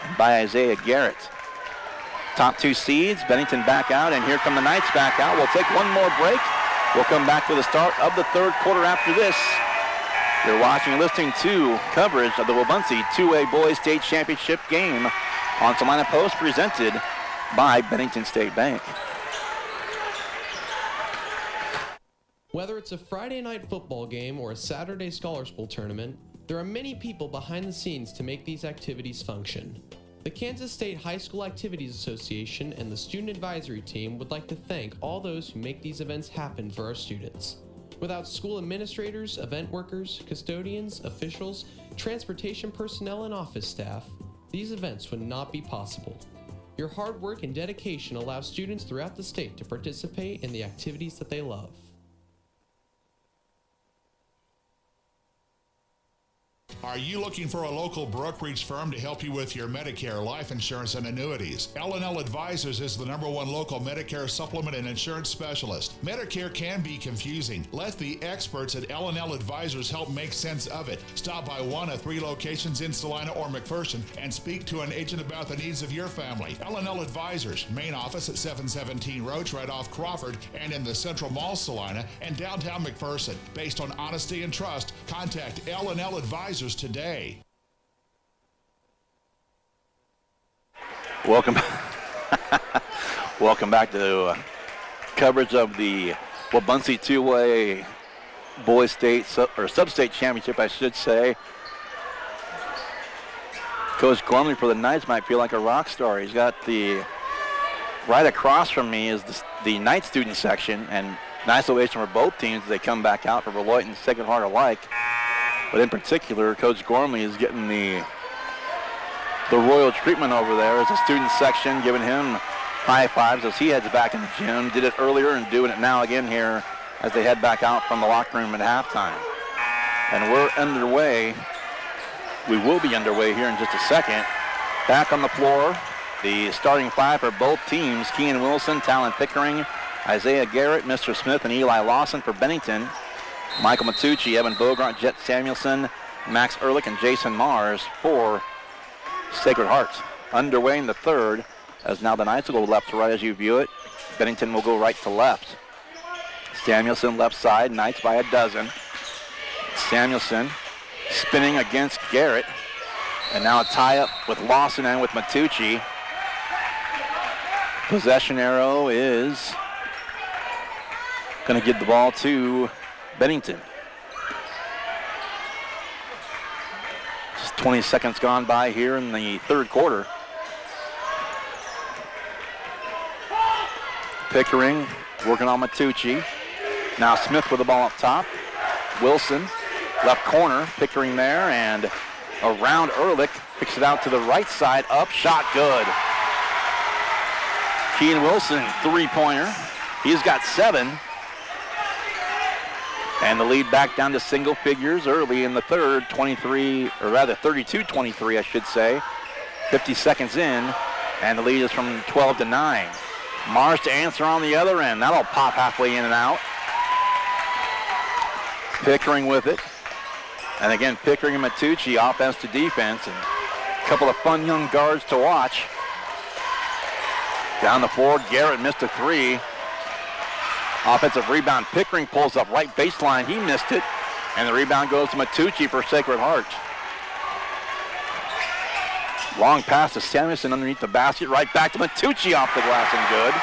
and by Isaiah Garrett. Top 2 seeds, Bennington back out, and here come the Knights back out. We'll take one more break. We'll come back for the start of the third quarter after this. You're watching and listening to coverage of the Wabaunsee 2A Boys State Championship game on Salina Post, presented by Bennington State Bank. Whether it's a Friday night football game or a Saturday Scholars Bowl tournament, there are many people behind the scenes to make these activities function. The Kansas State High School Activities Association and the Student Advisory Team would like to thank all those who make these events happen for our students. Without school administrators, event workers, custodians, officials, transportation personnel, and office staff, these events would not be possible. Your hard work and dedication allow students throughout the state to participate in the activities that they love. Are you looking for a local brokerage firm to help you with your Medicare, life insurance, and annuities? L&L Advisors is the #1 local Medicare supplement and insurance specialist. Medicare can be confusing. Let the experts at L&L Advisors help make sense of it. Stop by one of 3 locations in Salina or McPherson and speak to an agent about the needs of your family. L&L Advisors, main office at 717 Roach, right off Crawford, and in the Central Mall, Salina, and downtown McPherson. Based on honesty and trust, contact L&L Advisors today. Welcome back to coverage of the Wabaunsee 2A Boys State or Sub-State Championship, I should say. Coach Gormley for the Knights might feel like a rock star. He's got the right across from me is the Knight student section, and nice ovation for both teams as they come back out for Beloit and Sacred Heart alike. But in particular, Coach Gormley is getting the royal treatment over there as the student section giving him high fives as he heads back in the gym. Did it earlier and doing it now again here as they head back out from the locker room at halftime. And we're underway. We will be underway here in just a second. Back on the floor, the starting 5 for both teams: Kean Wilson, Talon Pickering, Isaiah Garrett, Mr. Smith, and Eli Lawson for Bennington. Michael Matucci, Evan Bogart, Jet Samuelson, Max Ehrlich, and Jason Mars for Sacred Heart. Underway in the third, as now the Knights will go left to right as you view it. Bennington will go right to left. Samuelson left side, Knights by a dozen. Samuelson spinning against Garrett. And now a tie-up with Lawson and with Matucci. Possession arrow is going to give the ball to Bennington. Just 20 seconds gone by here in the third quarter. Pickering working on Matucci. Now Smith with the ball up top. Wilson, left corner, Pickering there, and around Ehrlich, picks it out to the right side, up, shot good. Kean Wilson, 3-pointer. He's got 7. And the lead back down to single figures early in the third, 32-23, I should say. 50 seconds in, and the lead is from 12 to 9. Mars to answer on the other end. That'll pop halfway in and out. Pickering with it. And again, Pickering and Matucci, offense to defense, and a couple of fun young guards to watch. Down the floor, Garrett missed a 3. Offensive rebound, Pickering pulls up right baseline. He missed it. And the rebound goes to Matucci for Sacred Heart. Long pass to Samuelson underneath the basket. Right back to Matucci off the glass and good.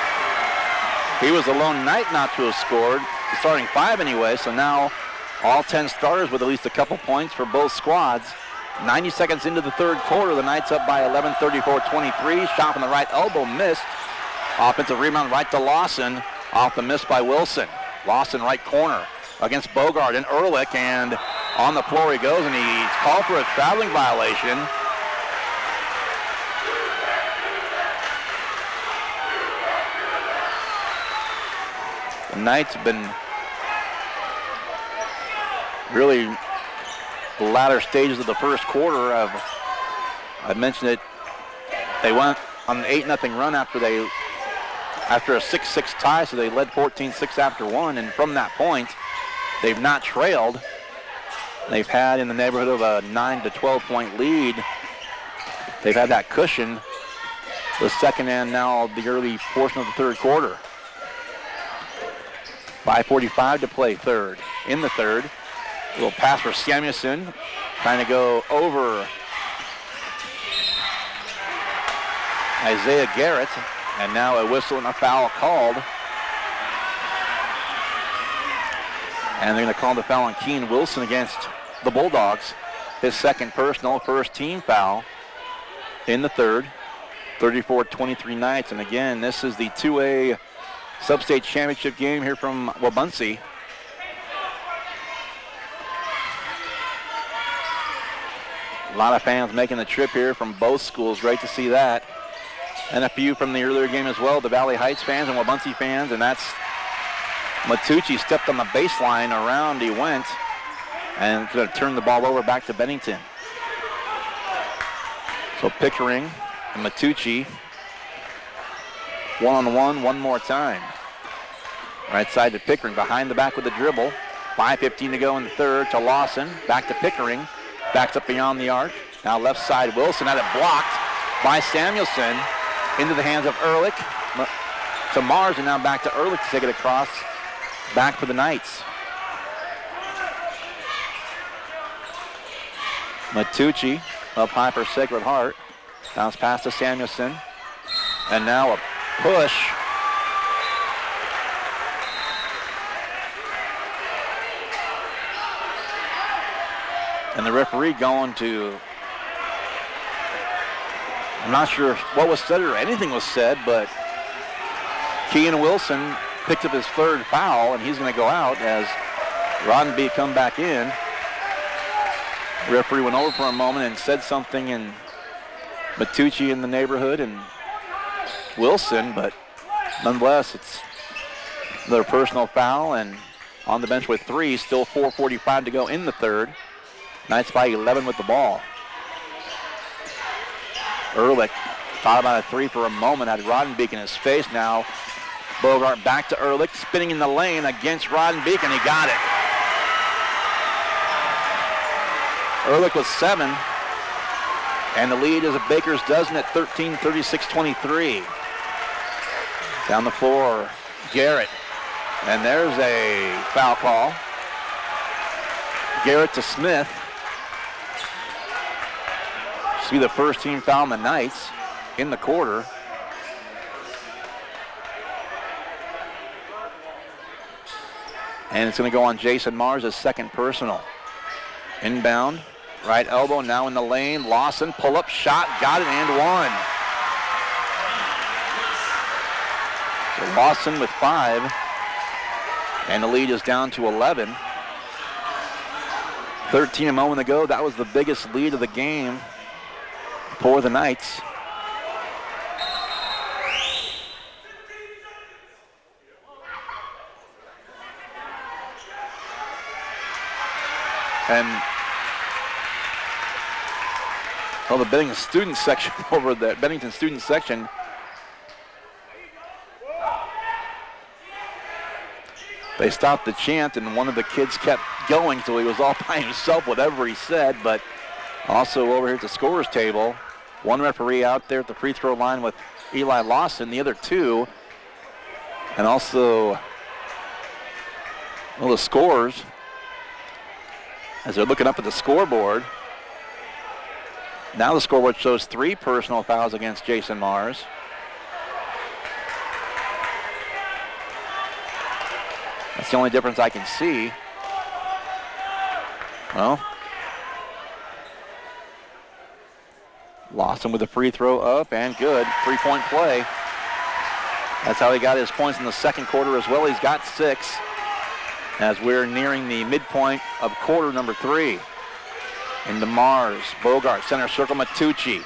He was the lone Knight not to have scored. The starting 5 anyway, so now all 10 starters with at least a couple points for both squads. 90 seconds into the third quarter, the Knights up by 11, 34-23. Shot from the right elbow missed. Offensive rebound right to Lawson. Off the miss by Wilson. Lawson right corner against Bogart and Ehrlich, and on the floor he goes, and he's called for a traveling violation. The Knights have been really the latter stages of the first quarter. I mentioned it. They went on an 8-0 run after a 6-6 tie, so they led 14-6 after one, and from that point, they've not trailed. They've had in the neighborhood of a 9 to 12 point lead. They've had that cushion the second and now the early portion of the third quarter. 5:45 to play in the third. A little pass for Samuelson, trying to go over Isaiah Garrett, and now a whistle and a foul called. And they're going to call the foul on Keen Wilson against the Bulldogs. His second personal, first team foul in the third. 34-23 Knights. And again, this is the 2A Sub-State Championship game here from Wabaunsee. A lot of fans making the trip here from both schools. Great to see that. And a few from the earlier game as well, the Valley Heights fans and Wabaunsee fans, and that's Matucci stepped on the baseline, around he went, and could have turned the ball over back to Bennington. So Pickering and Matucci, one-on-one one more time. Right side to Pickering, behind the back with the dribble. 5:15 to go in the third to Lawson, back to Pickering, backs up beyond the arc. Now left side, Wilson had it blocked by Samuelson, into the hands of Ehrlich to Mars, and now back to Ehrlich to take it across, back for the Knights. Matucci up high for Sacred Heart. Bounce pass to Samuelson. And now a push. And the referee going to, I'm not sure what was said or anything was said, but Kean Wilson picked up his third foul, and he's going to go out as Roddenbeek come back in. The referee went over for a moment and said something, and Matucci in the neighborhood and Wilson, but nonetheless, it's another personal foul, and on the bench with 3, still 4:45 to go in the third. Knights by 11 with the ball. Ehrlich thought about a 3 for a moment, had Roddenbeek in his face. Now Bogart back to Ehrlich, spinning in the lane against Roddenbeek, and he got it. Ehrlich with 7, and the lead is a baker's dozen at 13, 36-23. Down the floor, Garrett, and there's a foul call. Garrett to Smith. See the first team foul on the Knights in the quarter. And it's going to go on Jason Mars, his second personal. Inbound, right elbow, now in the lane. Lawson, pull-up shot, got it, and one. So Lawson with 5, and the lead is down to 11. 13 a moment ago, that was the biggest lead of the game for the Knights. And well, the Bennington student section over the Bennington student section they stopped the chant, and one of the kids kept going, so he was all by himself, whatever he said. But also over here at the scorer's table, one referee out there at the free throw line with Eli Lawson, the other 2, and also the scorers as they're looking up at the scoreboard. Now the scoreboard shows 3 personal fouls against Jason Mars. That's the only difference I can see. Well, Lawson with a free throw up and good. 3-point play. That's how he got his points in the second quarter as well. He's got 6 as we're nearing the midpoint of quarter number 3. Into Mars, Bogart, center circle, Matucci.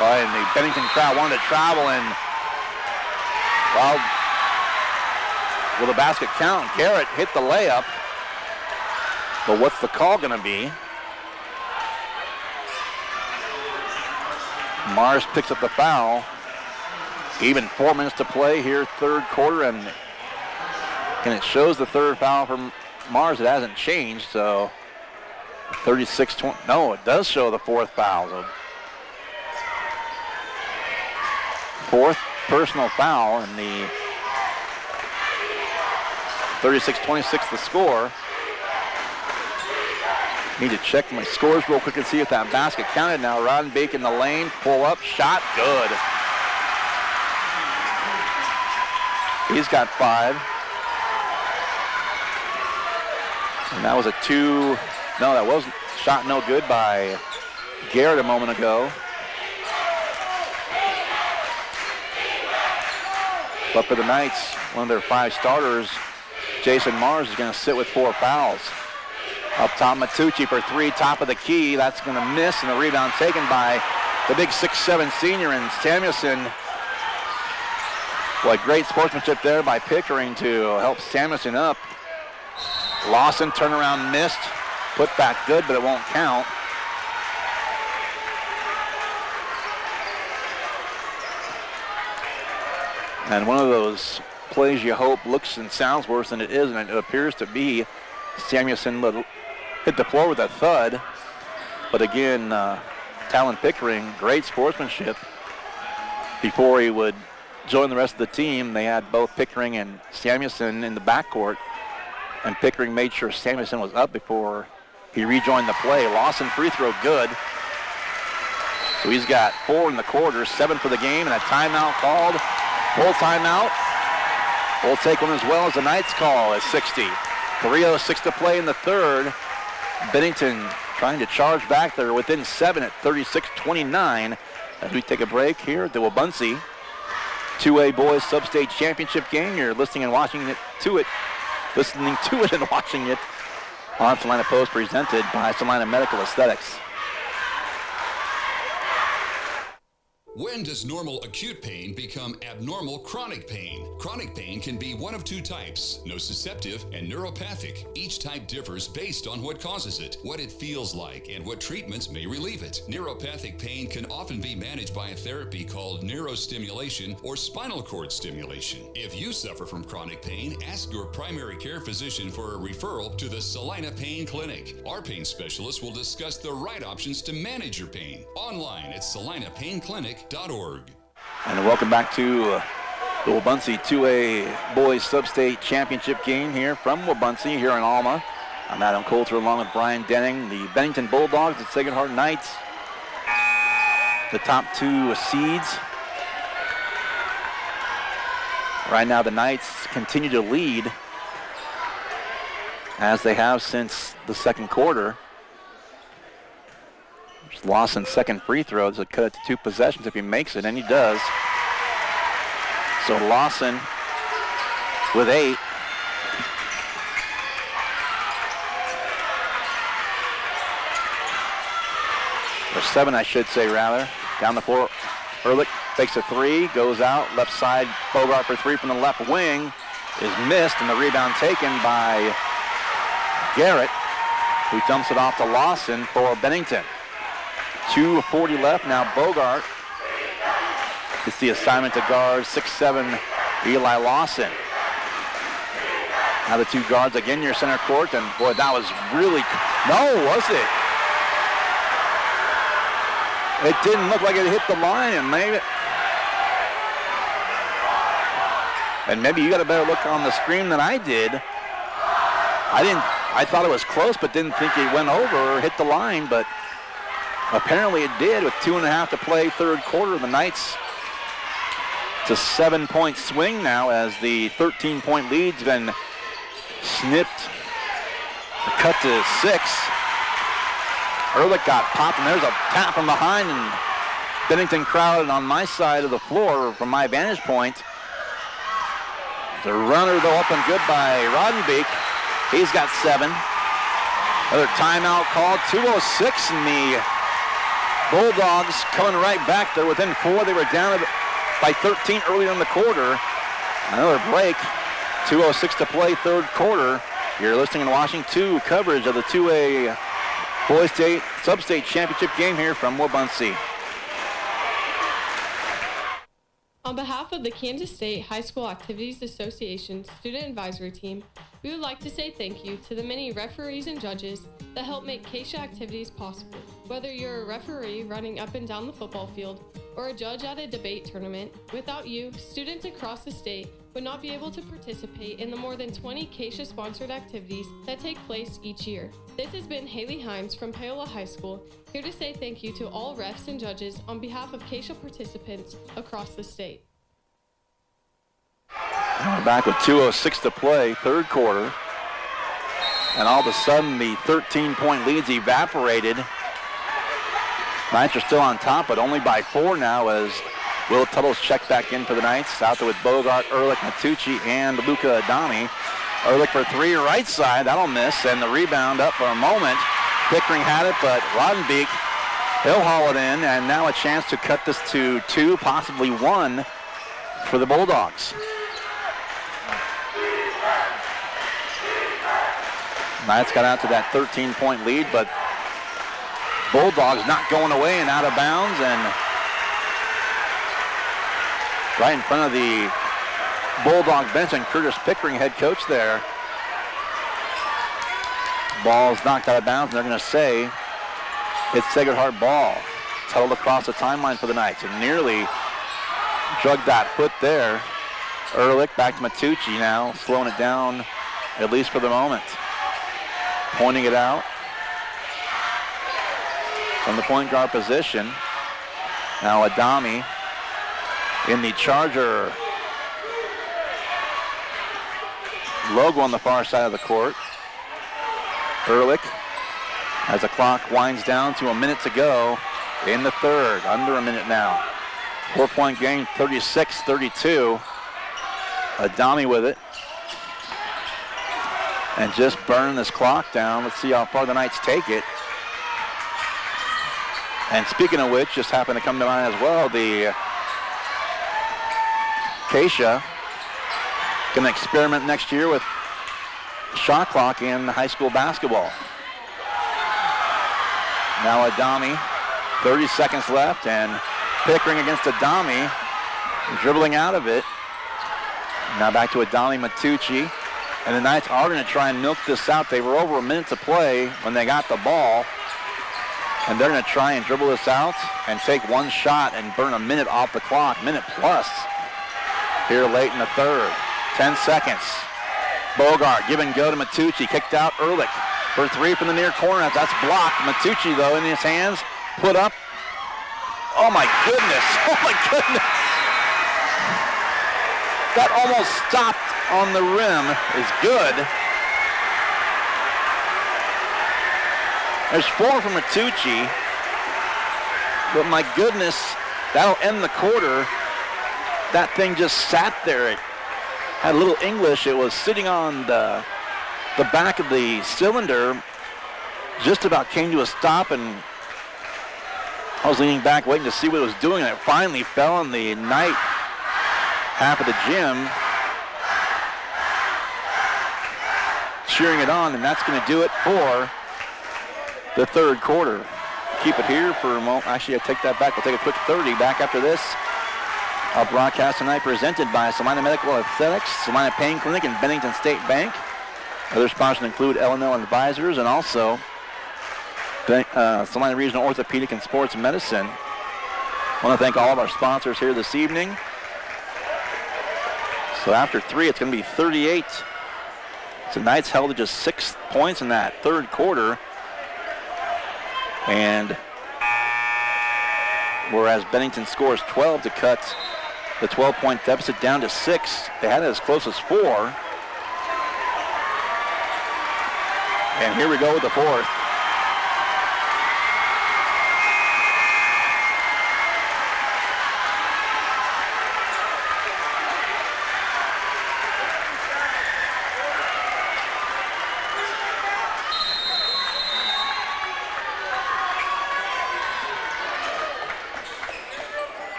And the Bennington crowd wanted to travel in. Well, with a basket count, Garrett hit the layup. But what's the call going to be? Mars picks up the foul. Even 4 minutes to play here, third quarter, and it shows the third foul from Mars. It hasn't changed, so 36-20. No, it does show the fourth foul. So fourth personal foul, and the 36-26 the score. Need to check my scores real quick and see if that basket counted now. Rodenbeek in the lane, pull up, shot, good. He's got 5. And that was a 2. No, that wasn't. Shot no good by Garrett a moment ago. But for the Knights, one of their 5 starters, Jason Mars, is going to sit with 4 fouls. Up top, Matucci for 3, top of the key. That's going to miss, and the rebound taken by the big 6'7" senior, and Samuelson. Boy, great sportsmanship there by Pickering to help Samuelson up. Lawson turnaround missed. Put back good, but it won't count. And one of those plays you hope looks and sounds worse than it is, and it appears to be. Samuelson hit the floor with a thud. But again, Talon Pickering, great sportsmanship. Before he would join the rest of the team, they had both Pickering and Samuelson in the backcourt. And Pickering made sure Samuelson was up before he rejoined the play. Lawson free throw good. So he's got 4 in the quarter, 7 for the game, and a timeout called. Full timeout. We'll take one as well as the Knights call at 60. 3:06 to play in the third. Bennington trying to charge back. They're within 7 at 36-29 as we take a break here at the Wabaunsee 2A Boys Sub-State Championship game. You're listening and watching it to it. Listening to it and watching it on Salina Post, presented by Salina Medical Aesthetics. When does normal acute pain become abnormal chronic pain? Chronic pain can be one of 2 types, nociceptive and neuropathic. Each type differs based on what causes it, what it feels like, and what treatments may relieve it. Neuropathic pain can often be managed by a therapy called neurostimulation or spinal cord stimulation. If you suffer from chronic pain, ask your primary care physician for a referral to the Salina Pain Clinic. Our pain specialists will discuss the right options to manage your pain. Online at salinapainclinic.org. And welcome back to the Wabaunsee 2A Boys Sub-State Championship game here from Wabaunsee here in Alma. I'm Adam Coulter along with Brian Denning. The Bennington Bulldogs, the Sacred Heart Knights, the top 2 seeds. Right now the Knights continue to lead as they have since the second quarter. Lawson's second free throw to cut it to 2 possessions if he makes it, and he does. So Lawson with 8. Or 7, I should say, rather. Down the floor, Ehrlich takes a 3, goes out, left side, Bogart for 3 from the left wing is missed, and the rebound taken by Garrett, who dumps it off to Lawson for Bennington. 2:40 left. Now Bogart gets the assignment to guard 6'7" Eli Lawson. Now the 2 guards again near center court, and boy, that was really, no, was it? It didn't look like it hit the line, and maybe you got a better look on the screen than I did. I thought it was close, but didn't think it went over or hit the line, but apparently it did with 2.5 to play, third quarter. The Knights, it's a 7-point swing now as the 13-point lead's been snipped, cut to 6. Ehrlich got popped, and there's a tap from behind, and Bennington crowd on my side of the floor from my vantage point. The runner, though, up and good by Rodenbeek. He's got 7. Another timeout called. 2:06, and the Bulldogs coming right back. They're within 4. They were down by 13 earlier in the quarter. Another break. 2:06 to play, third quarter. You're listening and watching coverage of the 2A Boys State Sub-State Championship game here from Wabunsee. On behalf of the Kansas State High School Activities Association Student Advisory Team, we would like to say thank you to the many referees and judges that help make KSHA activities possible. Whether you're a referee running up and down the football field or a judge at a debate tournament, without you, students across the state would not be able to participate in the more than 20 KSHA-sponsored activities that take place each year. This has been Haley Himes from Paola High School, here to say thank you to all refs and judges on behalf of KSHA participants across the state. And we're back with 2:06 to play, third quarter. And all of a sudden, the 13-point lead's evaporated. Knights are still on top, but only by 4 now as Will Tuttle's checked back in for the Knights. Out there with Bogart, Ehrlich, Matucci, and Luca Adami. Ehrlich for 3, right side. That'll miss, and the rebound up for a moment. Pickering had it, but Rodenbeek, he'll haul it in, and now a chance to cut this to 2, possibly 1 for the Bulldogs. Knights got out to that 13-point lead, but Bulldogs not going away and out of bounds, and right in front of the Bulldog bench and Curtis Pickering, head coach there. Ball's knocked out of bounds, and they're going to say it's Sacred Heart ball. Tuttled across the timeline for the Knights and nearly drugged that foot there. Ehrlich back to Matucci now, slowing it down, at least for the moment. Pointing it out from the point guard position. Now Adami in the Charger logo on the far side of the court. Ehrlich, as the clock winds down to a minute to go in the third, under a minute now. 4-point game, 36-32. Adami with it. And just burning this clock down. Let's see how far the Knights take it. And speaking of which, just happened to come to mind as well, the KSHA going to experiment next year with shot clock in high school basketball. Now Adami, 30 seconds left, and Pickering against Adami, dribbling out of it. Now back to Adami, Matucci. And the Knights are going to try and milk this out. They were over a minute to play when they got the ball. And they're going to try and dribble this out and take one shot and burn a minute off the clock, minute plus, here late in the third. 10 seconds. Bogart, give and go to Matucci. Kicked out Ehrlich for 3 from the near corner. That's blocked. Matucci, though, in his hands, put up. Oh, my goodness. Oh, my goodness. That almost stopped on the rim is good. There's 4 from Matucci. But my goodness, that'll end the quarter. That thing just sat there. It had a little English. It was sitting on the back of the cylinder. Just about came to a stop, and I was leaning back waiting to see what it was doing, and it finally fell on the Knight half of the gym. Cheering it on, and that's going to do it for the third quarter. Keep it here for a moment. Actually, I take that back. We'll take a quick 30 back after this. Our broadcast tonight presented by Salina Medical Aesthetics, Salina Pain Clinic, and Bennington State Bank. Other sponsors include L&L Advisors and also Salina Regional Orthopedic and Sports Medicine. I want to thank all of our sponsors here this evening. So after 3, it's going to be 38. So Knights held to just 6 points in that third quarter. And whereas Bennington scores 12 to cut the 12-point deficit down to 6, they had it as close as 4. And here we go with the fourth.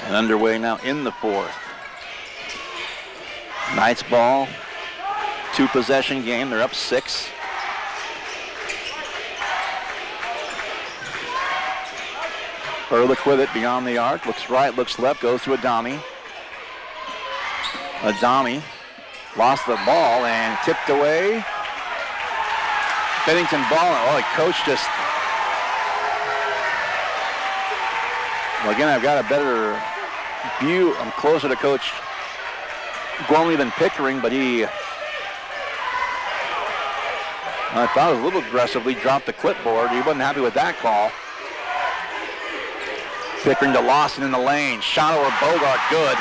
And underway now in the fourth. Knights ball, 2-possession game. They're up 6. Ehrlich with it beyond the arc. Looks right, looks left, goes to Adami. Adami lost the ball and tipped away. Bennington ball. Oh, the coach just... Well, again, I've got a better view. I'm closer to Coach Gormley than Pickering, but I thought it was a little aggressively dropped the clipboard. He wasn't happy with that call. Pickering to Lawson in the lane. Shot over Bogart, good.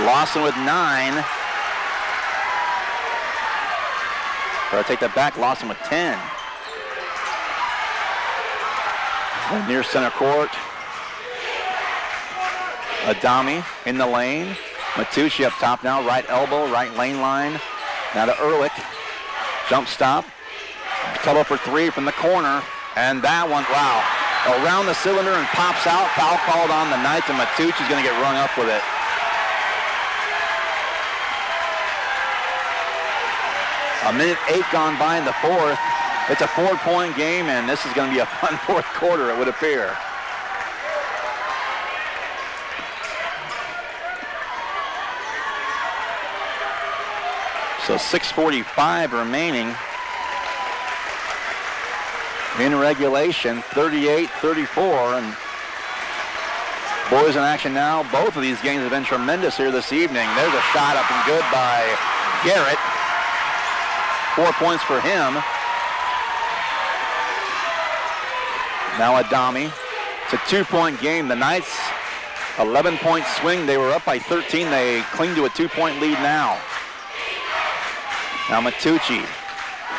Lawson with 9. Or I take that back, Lawson with 10. And near center court. Adami in the lane. Matucci up top now, right elbow, right lane line. Now to Ehrlich. Jump stop. Tuttle for 3 from the corner. And that one, wow. Around the cylinder and pops out. Foul called on the Knights, and Matucci's going to get rung up with it. A minute 8 gone by in the fourth. It's a 4-point game, and this is going to be a fun fourth quarter, it would appear. So 6:45 remaining in regulation, 38-34, and boys in action now. Both of these games have been tremendous here this evening. There's a shot up and good by Garrett. 4 points for him. Now Adami. It's a 2-point game. The Knights, 11-point swing. They were up by 13. They cling to a 2-point lead now. Now Matucci,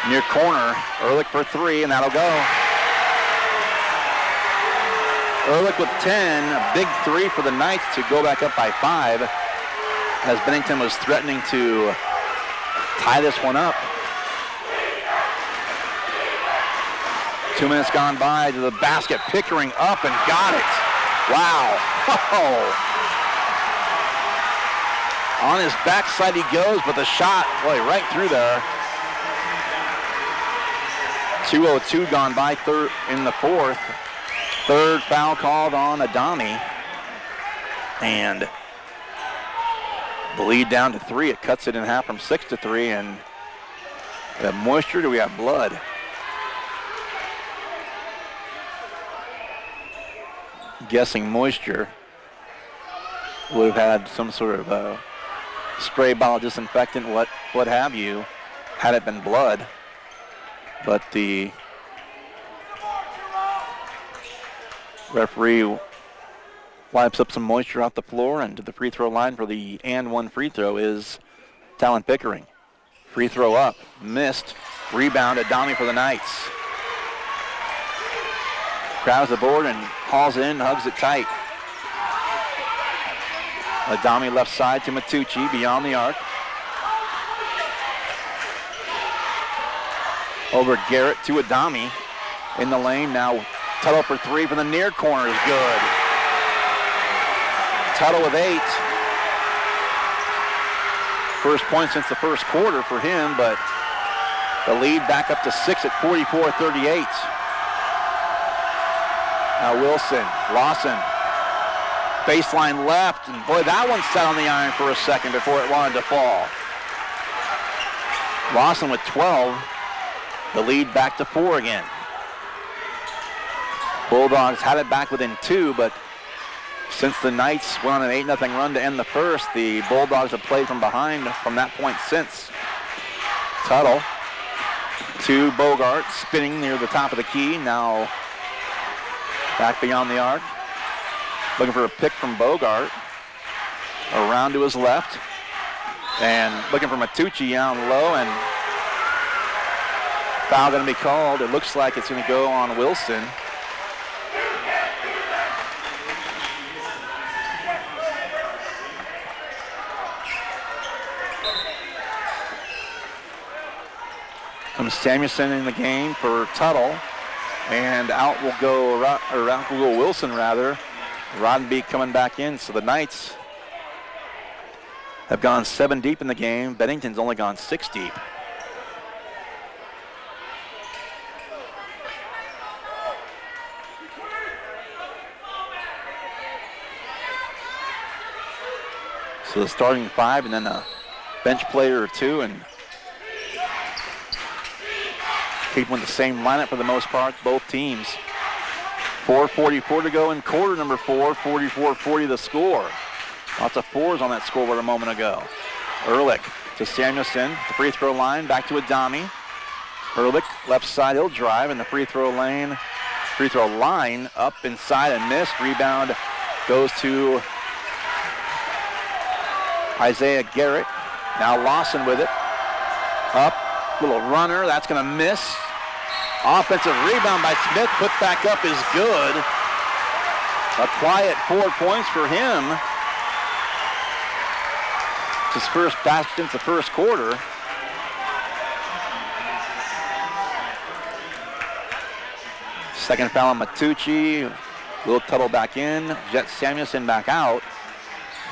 near corner. Ehrlich for 3, and that'll go. Ehrlich with 10. A big 3 for the Knights to go back up by 5, as Bennington was threatening to tie this one up. 2 minutes gone by to the basket. Pickering up and got it. Wow. Oh. On his backside he goes, but the shot, boy, right through there. 2:02 gone by in the fourth. Third foul called on Adami. And the lead down to 3. It cuts it in half from 6-3. And we have moisture. Do we have blood? Guessing moisture. Would have had some sort of spray bottle disinfectant, what have you, had it been blood. But the referee wipes up some moisture off the floor, and to the free throw line for the and 1 free throw is Talon Pickering. Free throw up, missed, rebound Adami for the Knights. Grabs the board and hauls it in, hugs it tight. Adami left side to Matucci, beyond the arc. Over Garrett to Adami in the lane. Now Tuttle for 3 from the near corner is good. Tuttle with 8. First point since the first quarter for him, but the lead back up to 6 at 44-38. Now Wilson, Lawson. Baseline left, and boy, that one sat on the iron for a second before it wanted to fall. Lawson with 12, the lead back to 4 again. Bulldogs had it back within 2, but since the Knights went on an 8-0 run to end the first, the Bulldogs have played from behind from that point since. Tuttle to Bogart, spinning near the top of the key, now back beyond the arc. Looking for a pick from Bogart. Around to his left. And looking for Matucci down low, and foul going to be called. It looks like it's going to go on Wilson. Comes Samuelson in the game for Tuttle. And out will go Wilson rather. Roddenbeek coming back in, so the Knights have gone 7 deep in the game. Bennington's only gone 6 deep. So the starting 5 and then a bench player or 2, and keeping with the same lineup for the most part, both teams. 4:44 to go in quarter number 4, 44-40 the score. Lots of 4s on that scoreboard a moment ago. Ehrlich to Samuelson, the free throw line, back to Adami. Ehrlich, left side, he'll drive in the free throw line, up inside and missed. Rebound goes to Isaiah Garrett. Now Lawson with it. Up, little runner, that's gonna miss. Offensive rebound by Smith, put back up is good. A quiet 4 points for him. It's his first basket since the first quarter. Second foul on Matucci. Will Tuttle back in. Jet Samuelson back out.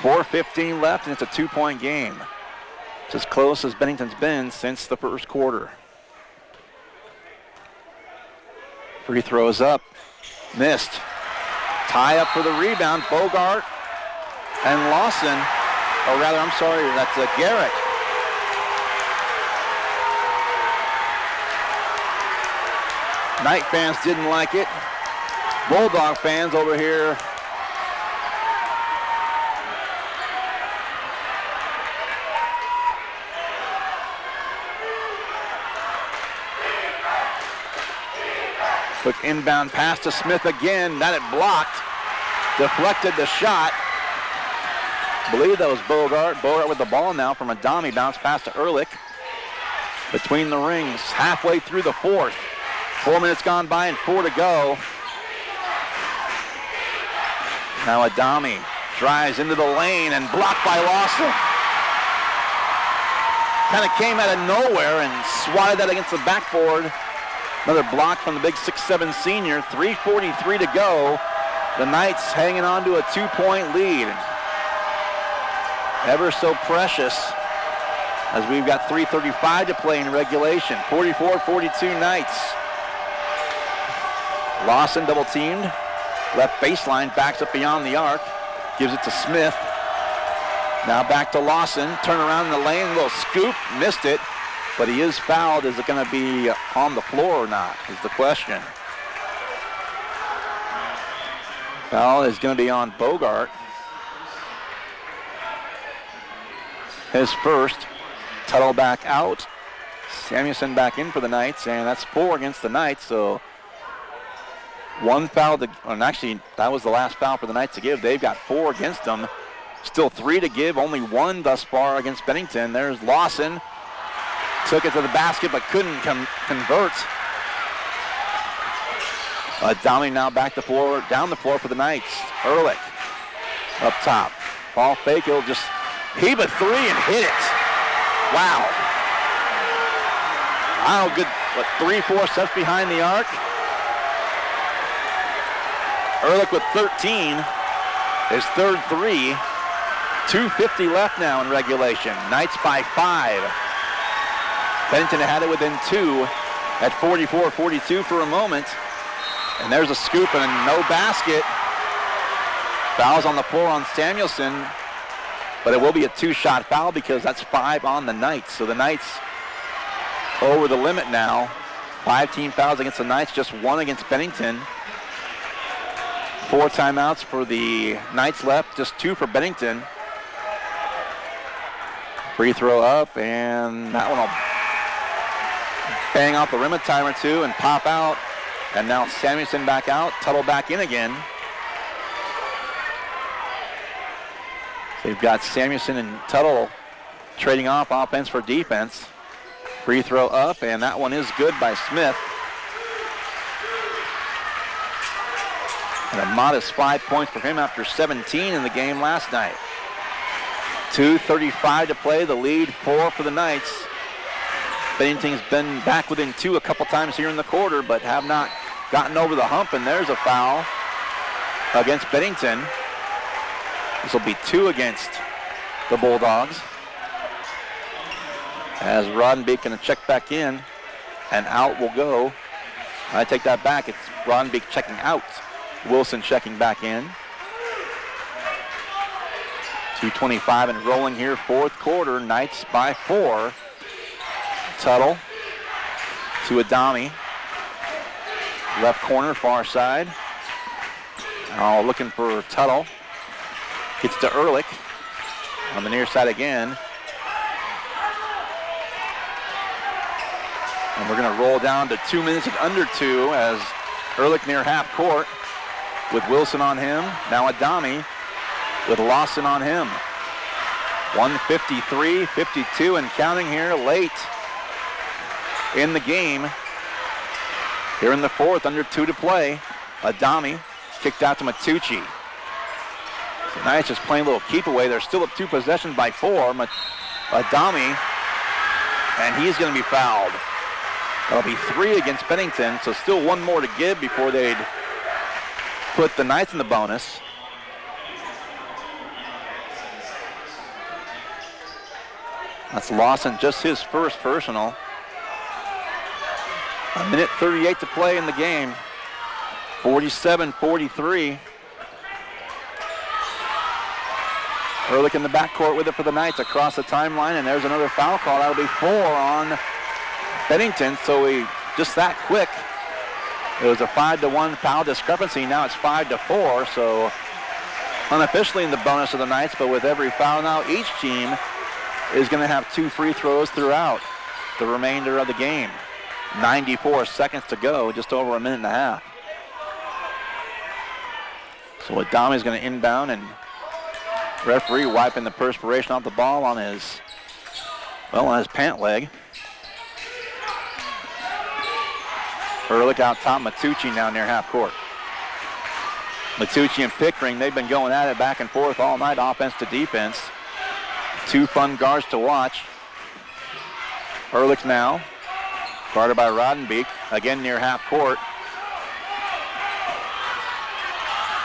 4:15 left, and it's a 2-point game. It's as close as Bennington's been since the first quarter. Free throws up. Missed. Tie up for the rebound. Bogart and Lawson. Or rather, I'm sorry, that's Garrett. Knight fans didn't like it. Bulldog fans over here quick inbound pass to Smith again. That it blocked. Deflected the shot. I believe that was Bogart. Bogart with the ball now from Adami. Bounce pass to Ehrlich. Between the rings. Halfway through the fourth. 4 minutes gone by and 4 to go. Now Adami drives into the lane and blocked by Lawson. Kind of came out of nowhere and swatted that against the backboard. Another block from the big 6'7" senior. 3:43 to go. The Knights hanging on to a 2-point lead. Ever so precious as we've got 3:35 to play in regulation. 44-42 Knights. Lawson double teamed. Left baseline, backs up beyond the arc. Gives it to Smith. Now back to Lawson. Turn around in the lane, little scoop, missed it. But he is fouled. Is it going to be on the floor or not is the question. Foul is going to be on Bogart. His first. Tuttle back out. Samuelson back in for the Knights, and that's 4 against the Knights. So 1 foul, and actually that was the last foul for the Knights to give. They've got 4 against them. Still 3 to give, only 1 thus far against Bennington. There's Lawson. Took it to the basket, but couldn't convert. Adami now back the floor, down the floor for the Knights. Ehrlich up top. Ball fake, he'll just heave a 3 and hit it. Wow. I don't know, good, 3-4 steps behind the arc. Ehrlich with 13. His third 3. 2:50 left now in regulation. Knights by 5. Bennington had it within 2 at 44-42 for a moment. And there's a scoop and no basket. Fouls on the floor on Samuelson. But it will be a 2-shot foul because that's 5 on the Knights. So the Knights over the limit now. 5 team fouls against the Knights, just 1 against Bennington. 4 timeouts for the Knights left, just 2 for Bennington. Free throw up, and that one will bang off the rim a time or 2 and pop out. And now Samuelson back out, Tuttle back in again. So you've got Samuelson and Tuttle trading off offense for defense. Free throw up, and that one is good by Smith. And a modest 5 points for him after 17 in the game last night. 2:35 to play, the lead 4 for the Knights. Bennington's been back within 2 a couple times here in the quarter, but have not gotten over the hump, and there's a foul. against Bennington. This will be 2 against the Bulldogs. As Rodenbeek going to check back in, and out will go. I take that back. It's Rodenbeek checking out. Wilson checking back in. 2:25 and rolling here, fourth quarter. Knights by 4. Tuttle to Adami. Left corner, far side. Oh, looking for Tuttle. Gets to Ehrlich. On the near side again. And we're going to roll down to 2 minutes and under 2 as Ehrlich near half court with Wilson on him. Now Adami with Lawson on him. 1:53-52 and counting here late in the game. Here in the fourth, under 2 to play. Adami kicked out to Matucci. The Knights just playing a little keep away. They're still up 2 possessions by 4. Adami, and he's going to be fouled. That'll be 3 against Bennington, so still 1 more to give before they'd put the Knights in the bonus. That's Lawson, just his first personal. 1:38 to play in the game. 47-43. Ehrlich in the backcourt with it for the Knights across the timeline, and there's another foul call. That'll be 4 on Bennington, so we just that quick. It was a 5-1 foul discrepancy. Now it's 5-4, so unofficially in the bonus of the Knights, but with every foul now, each team is going to have 2 free throws throughout the remainder of the game. 94 seconds to go, just over a minute and a half. So Adami's going to inbound, and referee wiping the perspiration off the ball on his pant leg. Ehrlich out top, Matucci now near half court. Matucci and Pickering, they've been going at it back and forth all night, offense to defense. 2 fun guards to watch. Ehrlich now, guarded by Rodenbeek, again near half court.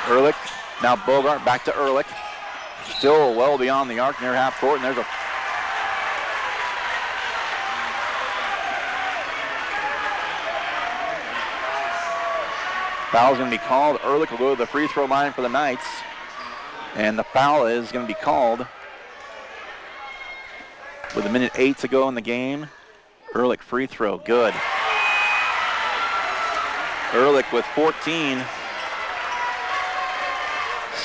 Ehrlich, now Bogart, back to Ehrlich. Still well beyond the arc near half court, and there's a foul's going to be called. Ehrlich will go to the free throw line for the Knights, and the foul is going to be called with 1:08 to go in the game. Ehrlich free throw, good. Ehrlich with 14.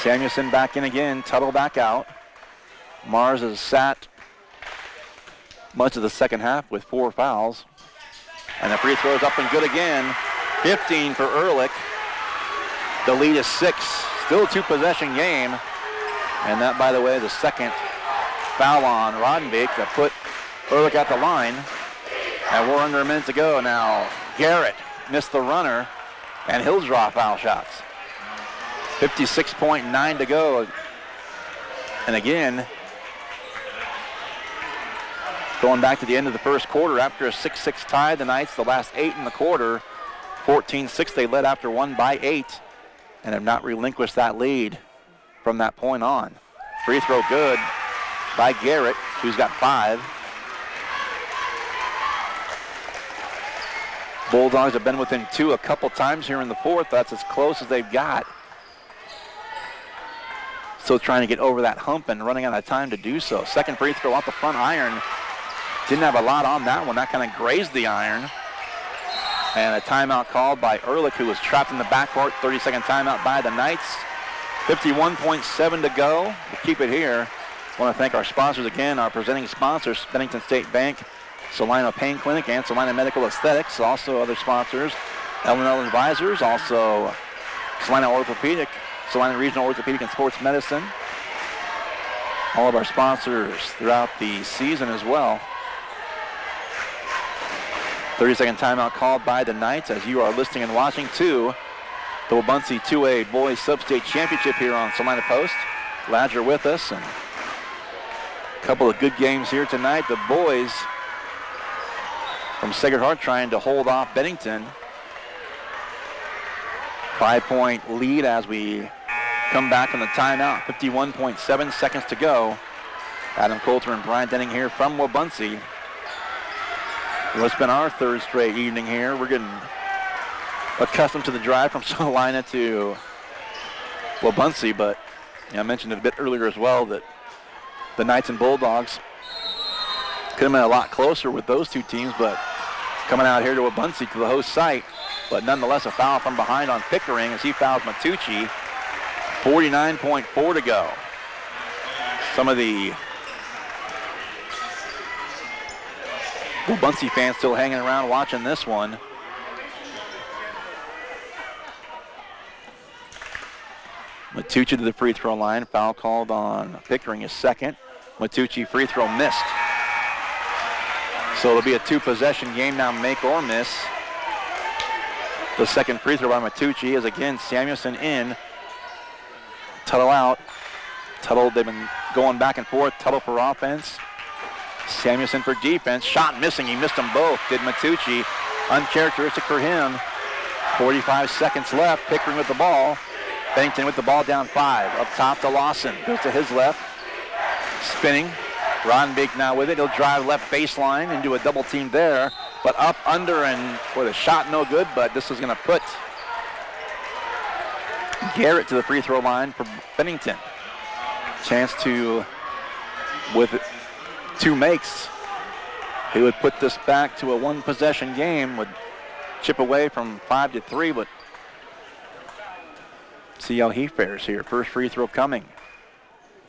Samuelson back in again, Tuttle back out. Mars has sat much of the second half with 4 fouls. And the free throw is up and good again. 15 for Ehrlich. The lead is 6. Still a 2-possession game. And that, by the way, the second foul on Rodenbeek that put Ehrlich at the line. And we're under a minute to go now. Garrett missed the runner, and he'll draw foul shots. 56.9 to go. And again, going back to the end of the first quarter, after a 6-6 tie, the Knights, the last 8 in the quarter, 14-6, they led after 1 by 8, and have not relinquished that lead from that point on. Free throw good by Garrett, who's got 5. Bulldogs have been within 2 a couple times here in the fourth. That's as close as they've got. Still trying to get over that hump and running out of time to do so. Second free throw off the front iron. Didn't have a lot on that one. That kind of grazed the iron. And a timeout called by Ehrlich, who was trapped in the backcourt. 30-second timeout by the Knights. 51.7 to go. We'll keep it here. I want to thank our sponsors again, our presenting sponsors, Bennington State Bank, Salina Pain Clinic, and Salina Medical Aesthetics. Also other sponsors, L&L Advisors, also Salina Orthopedic, Salina Regional Orthopedic and Sports Medicine. All of our sponsors throughout the season as well. 30-second timeout called by the Knights as you are listening and watching to the Wabaunsee 2A Boys Sub-State Championship here on Salina Post. Glad you're with us, and a couple of good games here tonight. The boys from Sacred Heart trying to hold off Bennington. 5-point lead as we come back from the timeout. 51.7 seconds to go. Adam Coulter and Brian Denning here from Wabaunsee. Well, it's been our third straight evening here. We're getting accustomed to the drive from Salina to Wabaunsee, but I mentioned it a bit earlier as well that the Knights and Bulldogs could have been a lot closer with those two teams, but coming out here to Wabaunsee, to the host site, but nonetheless a foul from behind on Pickering as he fouls Matucci. 49.4 to go. Some of the Wabaunsee fans still hanging around watching this one. Matucci to the free throw line. Foul called on Pickering, his second. Matucci free throw missed. So it'll be a two-possession game now, make or miss. The second free throw by Matucci is again Samuelson in. Tuttle out. Tuttle, they've been going back and forth. Tuttle for offense. Samuelson for defense. Shot missing. He missed them both. Did Matucci. Uncharacteristic for him. 45 seconds left. Pickering with the ball. Bennington with the ball down 5. Up top to Lawson. Goes to his left. Spinning. Roddenbeek now with it. He'll drive left baseline into a double team there. But up, under, and with a shot no good. But this is going to put Garrett to the free throw line for Bennington. Chance to, with 2 makes, he would put this back to a one-possession game, would chip away from 5-3, but see how he fares here. First free throw coming.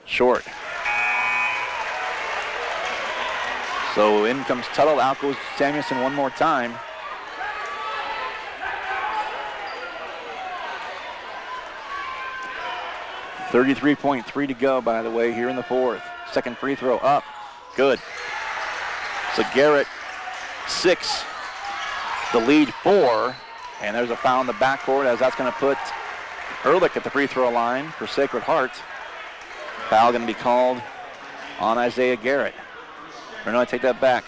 Short. So in comes Tuttle, out goes Samuelson one more time. .3 to go, by the way, here in the fourth. Second free throw up. Good. So Garrett, 6. The lead 4. And there's a foul in the backcourt as that's going to put Ehrlich at the free throw line for Sacred Heart. Foul going to be called on Isaiah Garrett. Or no, I take that back.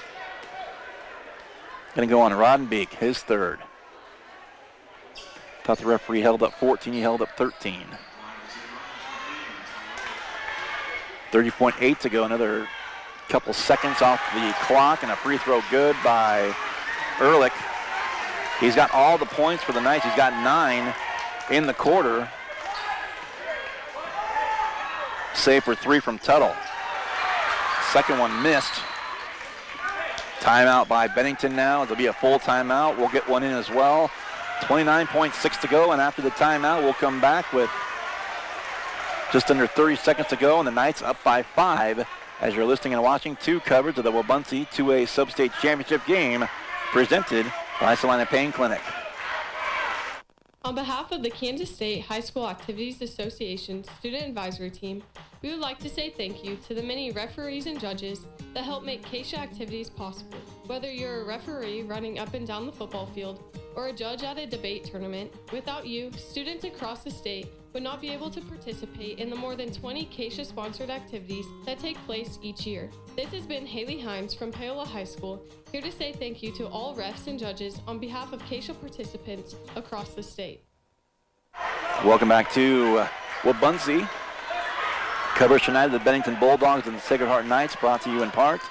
Going to go on Roddenbeek, his third. Thought the referee held up 14, he held up 13. 30.8 to go, another couple seconds off the clock, and a free throw good by Ehrlich. He's got all the points for the Knights. He's got 9 in the quarter. Save for 3 from Tuttle. Second one missed. Timeout by Bennington now. It'll be a full timeout. We'll get one in as well. 29.6 to go, and after the timeout, we'll come back with just under 30 seconds to go, and the Knights up by 5 as you're listening and watching to coverage of the Wabaunsee 2A Sub-State Championship game presented by Salina Pain Clinic. On behalf of the Kansas State High School Activities Association Student Advisory Team, we would like to say thank you to the many referees and judges that help make KSHA activities possible. Whether you're a referee running up and down the football field or a judge at a debate tournament, without you, students across the state would not be able to participate in the more than 20 KSHA-sponsored activities that take place each year. This has been Haley Hines from Paola High School, here to say thank you to all refs and judges on behalf of KSHA participants across the state. Welcome back to Wabaunsee. Coverage tonight of the Bennington Bulldogs and the Sacred Heart Knights, brought to you in part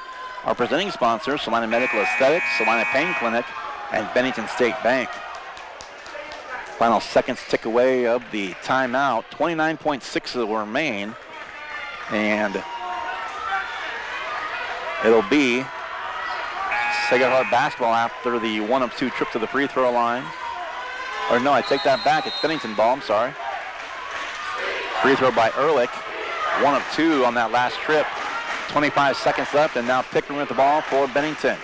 our presenting sponsors, Salina Medical Aesthetics, Salina Pain Clinic, and Bennington State Bank. Final seconds tick away of the timeout. 29.6 will remain. And it'll be Sacred Heart basketball after the 1 of 2 trip to the free throw line. Or no, I take that back. It's Bennington ball, I'm sorry. Free throw by Ehrlich. 1 of 2 on that last trip. 25 seconds left, and now Pickering with the ball for Bennington.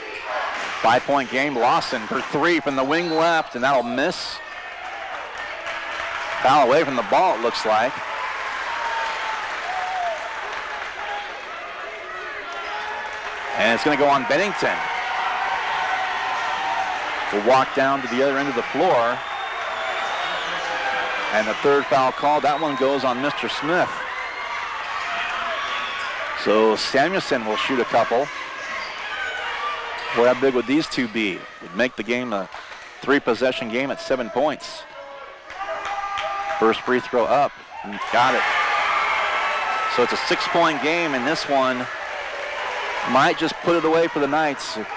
5-point game. Lawson for 3 from the wing left, and that'll miss. Foul away from the ball, it looks like. And it's going to go on Bennington. We'll walk down to the other end of the floor. And the third foul call, that one goes on Mr. Smith. So Samuelson will shoot a couple. Boy, how big would these two be? Would make the game a 3-possession game at 7 points. First free throw up, Got it. So it's a 6-point game, and this one might just put it away for the Knights. If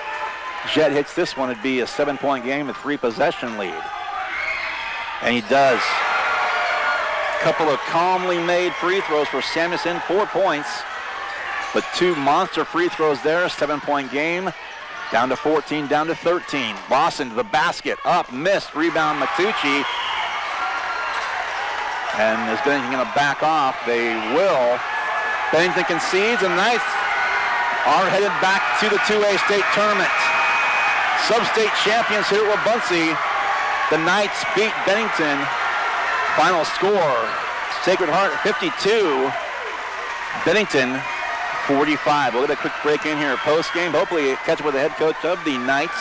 Jet hits this one, it'd be a 7-point game, a 3-possession lead. And he does. Couple of calmly made free throws for Samuelson, 4 points. But 2 monster free throws there, 7-point game. Down to 14, down to 13. Lawson to the basket, up, missed, rebound Matucci. And is Bennington going to back off? They will. Bennington concedes, and the Knights are headed back to the 2A state tournament. Sub-state champions here at Wabaunsee. The Knights beat Bennington. Final score, Sacred Heart 52, Bennington 45. We'll get a quick break in here at postgame. Hopefully catch up with the head coach of the Knights,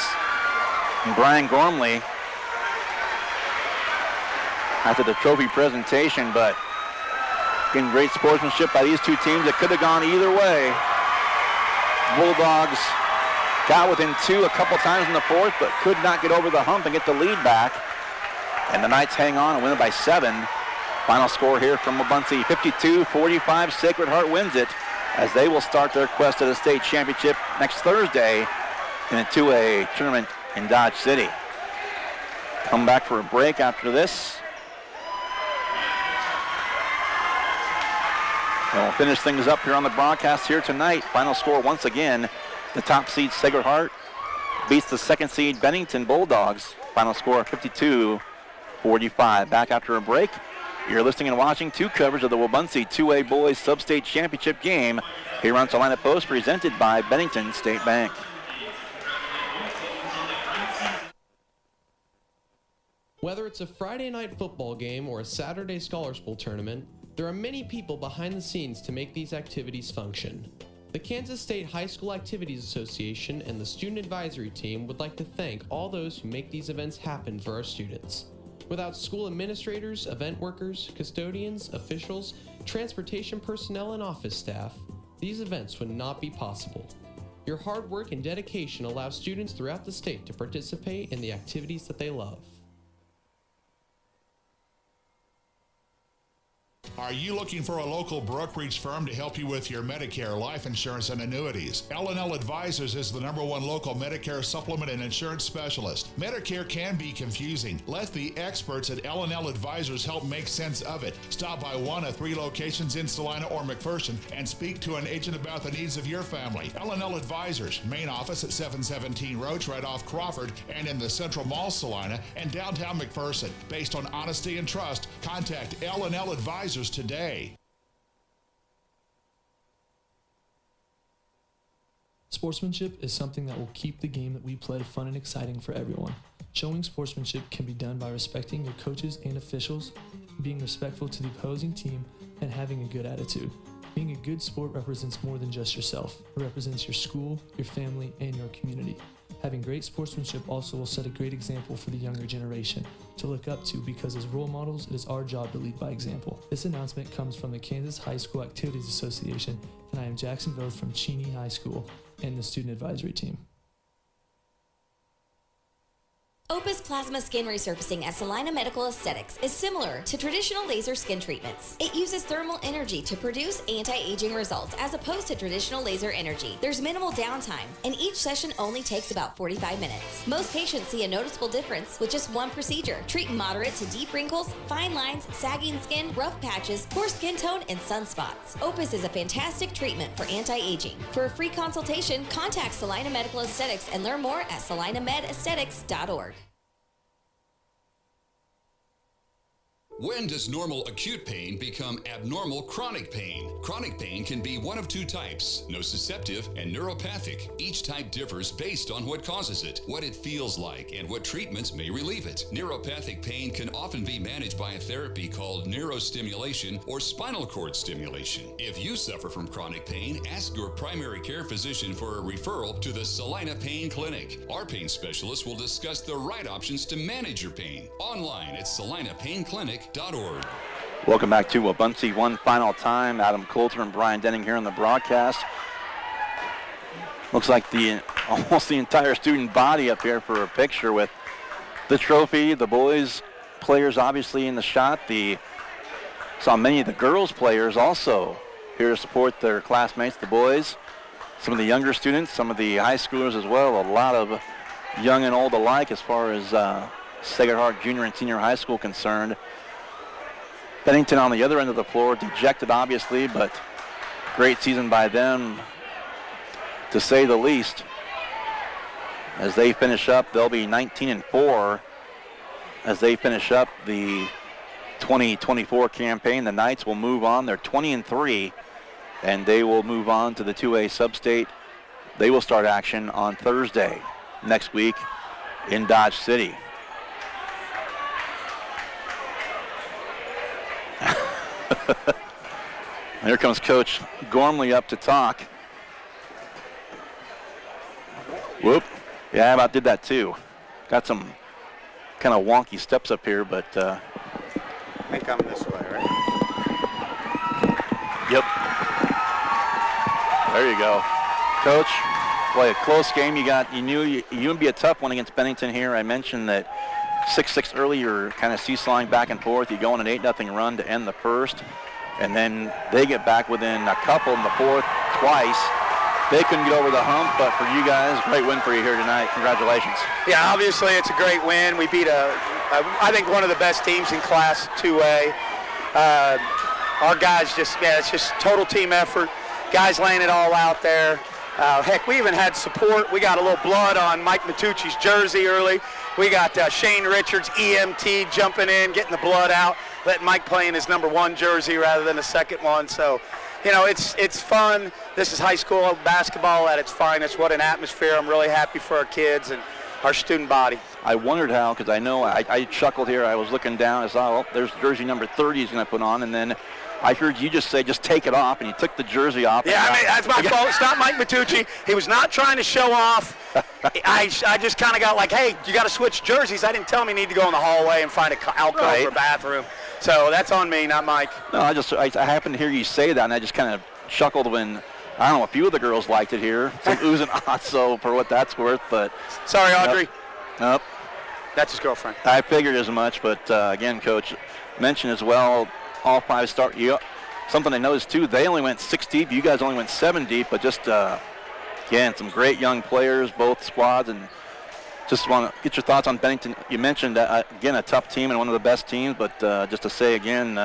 Brian Gormley, after the trophy presentation, but getting great sportsmanship by these two teams. It could have gone either way. Bulldogs got within 2 a couple times in the fourth, but could not get over the hump and get the lead back. And the Knights hang on and win it by 7. Final score here from Wabaunsee, 52-45. Sacred Heart wins it as they will start their quest to the state championship next Thursday in a 2A tournament in Dodge City. Come back for a break after this. And we'll finish things up here on the broadcast here tonight. Final score once again, the top seed Sacred Heart beats the 2nd seed Bennington Bulldogs. Final score 52-45. Back after a break. You're listening and watching to coverage of the Wabaunsee 2A Boys Sub-State Championship game here on Salina Post, presented by Bennington State Bank. Whether it's a Friday night football game or a Saturday Scholars Bowl tournament, there are many people behind the scenes to make these activities function. The Kansas State High School Activities Association and the Student Advisory Team would like to thank all those who make these events happen for our students. Without school administrators, event workers, custodians, officials, transportation personnel, and office staff, these events would not be possible. Your hard work and dedication allow students throughout the state to participate in the activities that they love. Are you looking for a local brokerage firm to help you with your Medicare, life insurance, and annuities? L&L Advisors is the #1 local Medicare supplement and insurance specialist. Medicare can be confusing. Let the experts at L&L Advisors help make sense of it. Stop by one of 3 locations in Salina or McPherson and speak to an agent about the needs of your family. L&L Advisors, main office at 717 Roach right off Crawford and in the Central Mall Salina and downtown McPherson. Based on honesty and trust, contact L&L Advisors today. Sportsmanship is something that will keep the game that we play fun and exciting for everyone. Showing sportsmanship can be done by respecting your coaches and officials, being respectful to the opposing team, and having a good attitude. Being a good sport represents more than just yourself. It represents your school, your family, and your community. Having great sportsmanship also will set a great example for the younger generation to look up to, because as role models, it is our job to lead by example. This announcement comes from the Kansas High School Activities Association, and I am Jackson Voth from Cheney High School and the Student Advisory Team. Opus Plasma Skin Resurfacing at Salina Medical Aesthetics is similar to traditional laser skin treatments. It uses thermal energy to produce anti-aging results as opposed to traditional laser energy. There's minimal downtime, and each session only takes about 45 minutes. Most patients see a noticeable difference with just one procedure. Treat moderate to deep wrinkles, fine lines, sagging skin, rough patches, poor skin tone, and sunspots. Opus is a fantastic treatment for anti-aging. For a free consultation, contact Salina Medical Aesthetics and learn more at salinamedesthetics.org. When does normal acute pain become abnormal chronic pain? Chronic pain can be one of 2 types, nociceptive and neuropathic. Each type differs based on what causes it, what it feels like, and what treatments may relieve it. Neuropathic pain can often be managed by a therapy called neurostimulation or spinal cord stimulation. If you suffer from chronic pain, ask your primary care physician for a referral to the Salina Pain Clinic. Our pain specialists will discuss the right options to manage your pain. Online at salinapainclinic.org. Welcome back to Wabaunsee one final time. Adam Coulter and Brian Denning here on the broadcast. Looks like almost the entire student body up here for a picture with the trophy. The boys players obviously in the shot. The Saw many of the girls players also here to support their classmates, the boys. Some of the younger students, some of the high schoolers as well. A lot of young and old alike as far as Sacred Heart Junior and Senior High School concerned. Bennington on the other end of the floor, dejected obviously, but great season by them, to say the least. As they finish up, they'll be 19-4 as they finish up the 2024 campaign. The Knights will move on. They're 20-3, and they will move on to the 2A Sub-State. They will start action on Thursday next week in Dodge City. Here comes Coach Gormley up to talk. Whoop. Yeah, I about did that too. Got some kind of wonky steps up here, but They come this way, right? Yep. There you go. Coach, play a close game. You knew you would be a tough one against Bennington here. I mentioned that 6-6 early, you're kind of seesawing back and forth. You go on an 8-0 run to end the first, and then they get back within a couple in the fourth twice. They couldn't get over the hump, but for you guys, great win for you here tonight. Congratulations. Yeah, obviously it's a great win. We beat I think one of the best teams in Class 2A. Our guys it's just total team effort. Guys laying it all out there. Heck, we even had support. We got a little blood on Mike Matucci's jersey early. We got Shane Richards, EMT, jumping in, getting the blood out, letting Mike play in his number 1 jersey rather than the second one. So, it's fun. This is high school basketball at its finest. What an atmosphere. I'm really happy for our kids and our student body. I wondered how, because I know I chuckled here. I was looking down. I saw, oh, there's jersey number 30 he's going to put on, and then I heard you just say, just take it off, and he took the jersey off. Yeah, that's my fault. It's not Mike Matucci. He was not trying to show off. I just kind of got like, hey, you got to switch jerseys. I didn't tell him he needed to go in the hallway and find an alcove or bathroom. So that's on me, not Mike. No, I happened to hear you say that, and I just kind of chuckled when, I don't know, a few of the girls liked it here. Some oohs and ahs, so for what that's worth, but. Sorry, Audrey. Nope. That's his girlfriend. I figured as much, but again, Coach mentioned as well, all 5 start. Something I noticed too, they only went 6 deep. You guys only went 7 deep, but just, again, some great young players, both squads, and just want to get your thoughts on Bennington. You mentioned, again, a tough team and one of the best teams, but just to say again,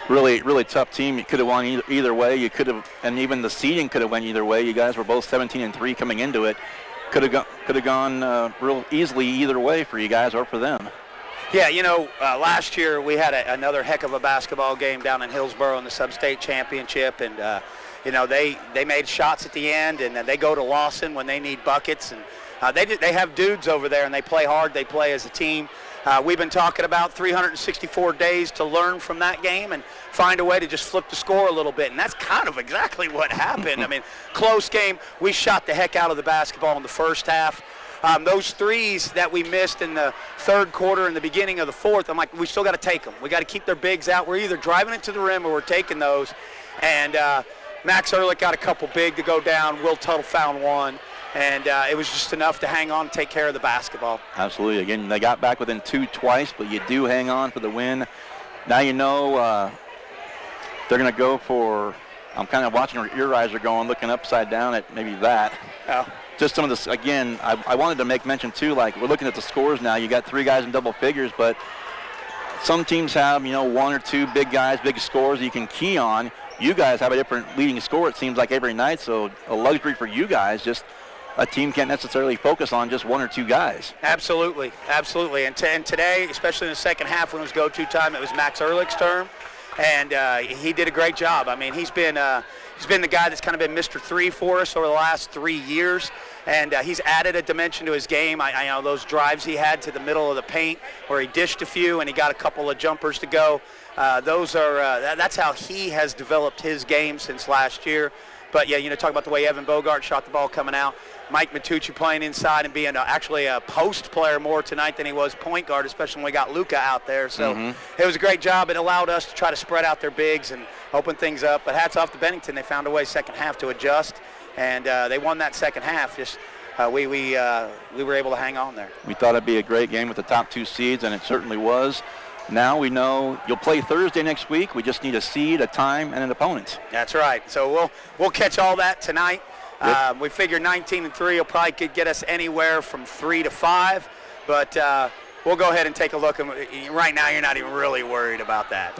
really, really tough team. You could have won either way. You could have, and even the seeding could have went either way. You guys were both 17-3 coming into it. Could have gone real easily either way for you guys or for them. Yeah, last year we had another heck of a basketball game down in Hillsboro in the Sub-State Championship, and they made shots at the end, and then they go to Lawson when they need buckets, and they have dudes over there, and they play hard. They play as a team. We've been talking about 364 days to learn from that game and find a way to just flip the score a little bit, and that's kind of exactly what happened. I mean, close game. We shot the heck out of the basketball in the first half. Those threes that we missed in the third quarter and the beginning of the fourth, I'm like, we still got to take them. We got to keep their bigs out. We're either driving it to the rim or we're taking those. And Max Ehrlich got a couple big to go down. Will Tuttle found one. And it was just enough to hang on and take care of the basketball. Absolutely. Again, they got back within 2 twice, but you do hang on for the win. Now you know they're going to go for, I'm kind of watching where your eyes are going, looking upside down at maybe that. Oh. Just some of this, again, I wanted to make mention too, like we're looking at the scores now. You got 3 guys in double figures, but some teams have, 1 or 2 big guys, big scores you can key on. You guys have a different leading score, it seems like, every night, so a luxury for you guys. Just a team can't necessarily focus on just 1 or 2 guys. Absolutely, absolutely. And today, especially in the second half when it was go-to time, it was Max Ehrlich's turn, and he did a great job. I mean, he's been the guy that's kind of been Mr. 3 for us over the last 3 years, and he's added a dimension to his game. I know those drives he had to the middle of the paint where he dished a few and he got a couple of jumpers to go. That's how he has developed his game since last year. But yeah, talk about the way Evan Bogart shot the ball coming out. Mike Matucci playing inside and being actually a post player more tonight than he was point guard, especially when we got Luka out there. So It was a great job. It allowed us to try to spread out their bigs and open things up. But hats off to Bennington. They found a way second half to adjust, and they won that second half. Just we were able to hang on there. We thought it'd be a great game with the top 2 seeds, and it certainly was. Now we know you'll play Thursday next week. We just need a seed, a time, and an opponent. That's right. So we'll catch all that tonight. Yep. We figure 19-3 will probably could get us anywhere from 3 to 5, but we'll go ahead and take a look. And right now, you're not even really worried about that.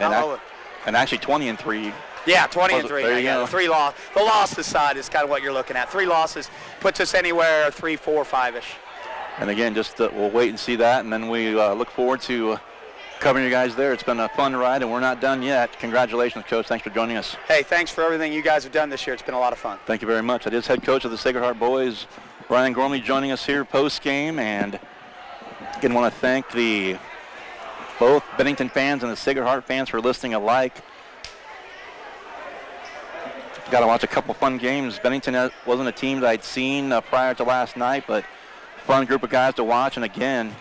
And actually 20-3. Yeah, 20-3. There you go. The losses side is kind of what you're looking at. 3 losses puts us anywhere 3, 4, 5-ish. And again, just we'll wait and see that, and then we look forward to covering you guys there. It's been a fun ride, and we're not done yet. Congratulations, Coach. Thanks for joining us. Hey, thanks for everything you guys have done this year. It's been a lot of fun. Thank you very much. That is head coach of the Sacred Heart boys, Brian Gormley, joining us here post-game. And again, want to thank both Bennington fans and the Sacred Heart fans for listening alike. Got to watch a couple fun games. Bennington wasn't a team that I'd seen prior to last night, but fun group of guys to watch. And again,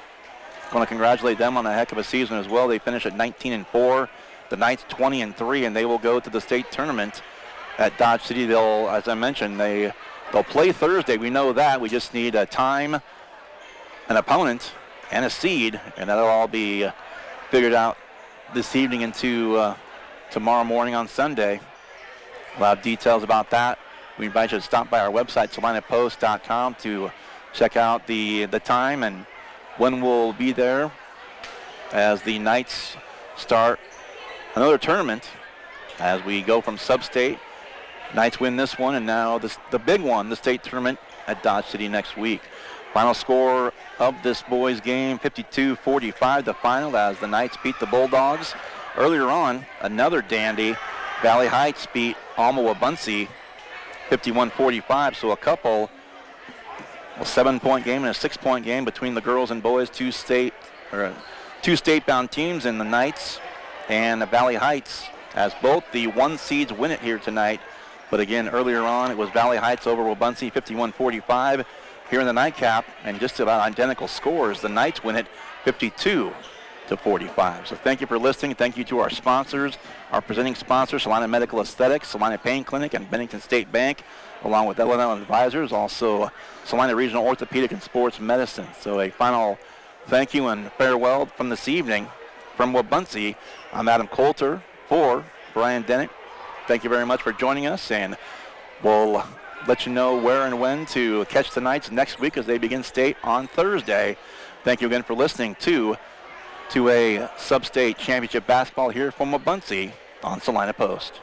want to congratulate them on a heck of a season as well. They finished at 19-4. The Knights 20-3, and they will go to the state tournament at Dodge City. They'll, as I mentioned, they'll play Thursday. We know that. We just need a time, an opponent, and a seed, and that'll all be figured out this evening into tomorrow morning on Sunday. We'll have details about that. We invite you to stop by our website, SalinaPost.com, to check out the time and when we'll be there as the Knights start another tournament as we go from sub-state. Knights win this one, and now the big one, the state tournament at Dodge City next week. Final score of this boys game, 52-45, the final, as the Knights beat the Bulldogs. Earlier on, another dandy, Valley Heights beat Alma-Wabaunsee 51-45, so a 7-point game and a 6-point game between the girls and boys, two state-bound teams in the Knights and the Valley Heights, as both the 1 seeds win it here tonight. But again, earlier on, it was Valley Heights over Wabaunsee 51-45 here in the nightcap, and just about identical scores. The Knights win it 52-45. So thank you for listening. Thank you to our sponsors, our presenting sponsors, Salina Medical Aesthetics, Salina Pain Clinic, and Bennington State Bank, along with L&L Advisors, also Salina Regional Orthopedic and Sports Medicine. So a final thank you and farewell from this evening from Wabaunsee. I'm Adam Coulter for Brian Dennett. Thank you very much for joining us, and we'll let you know where and when to catch the Knights next week as they begin state on Thursday. Thank you again for listening to a sub-state championship basketball here from Wabaunsee on Salina Post.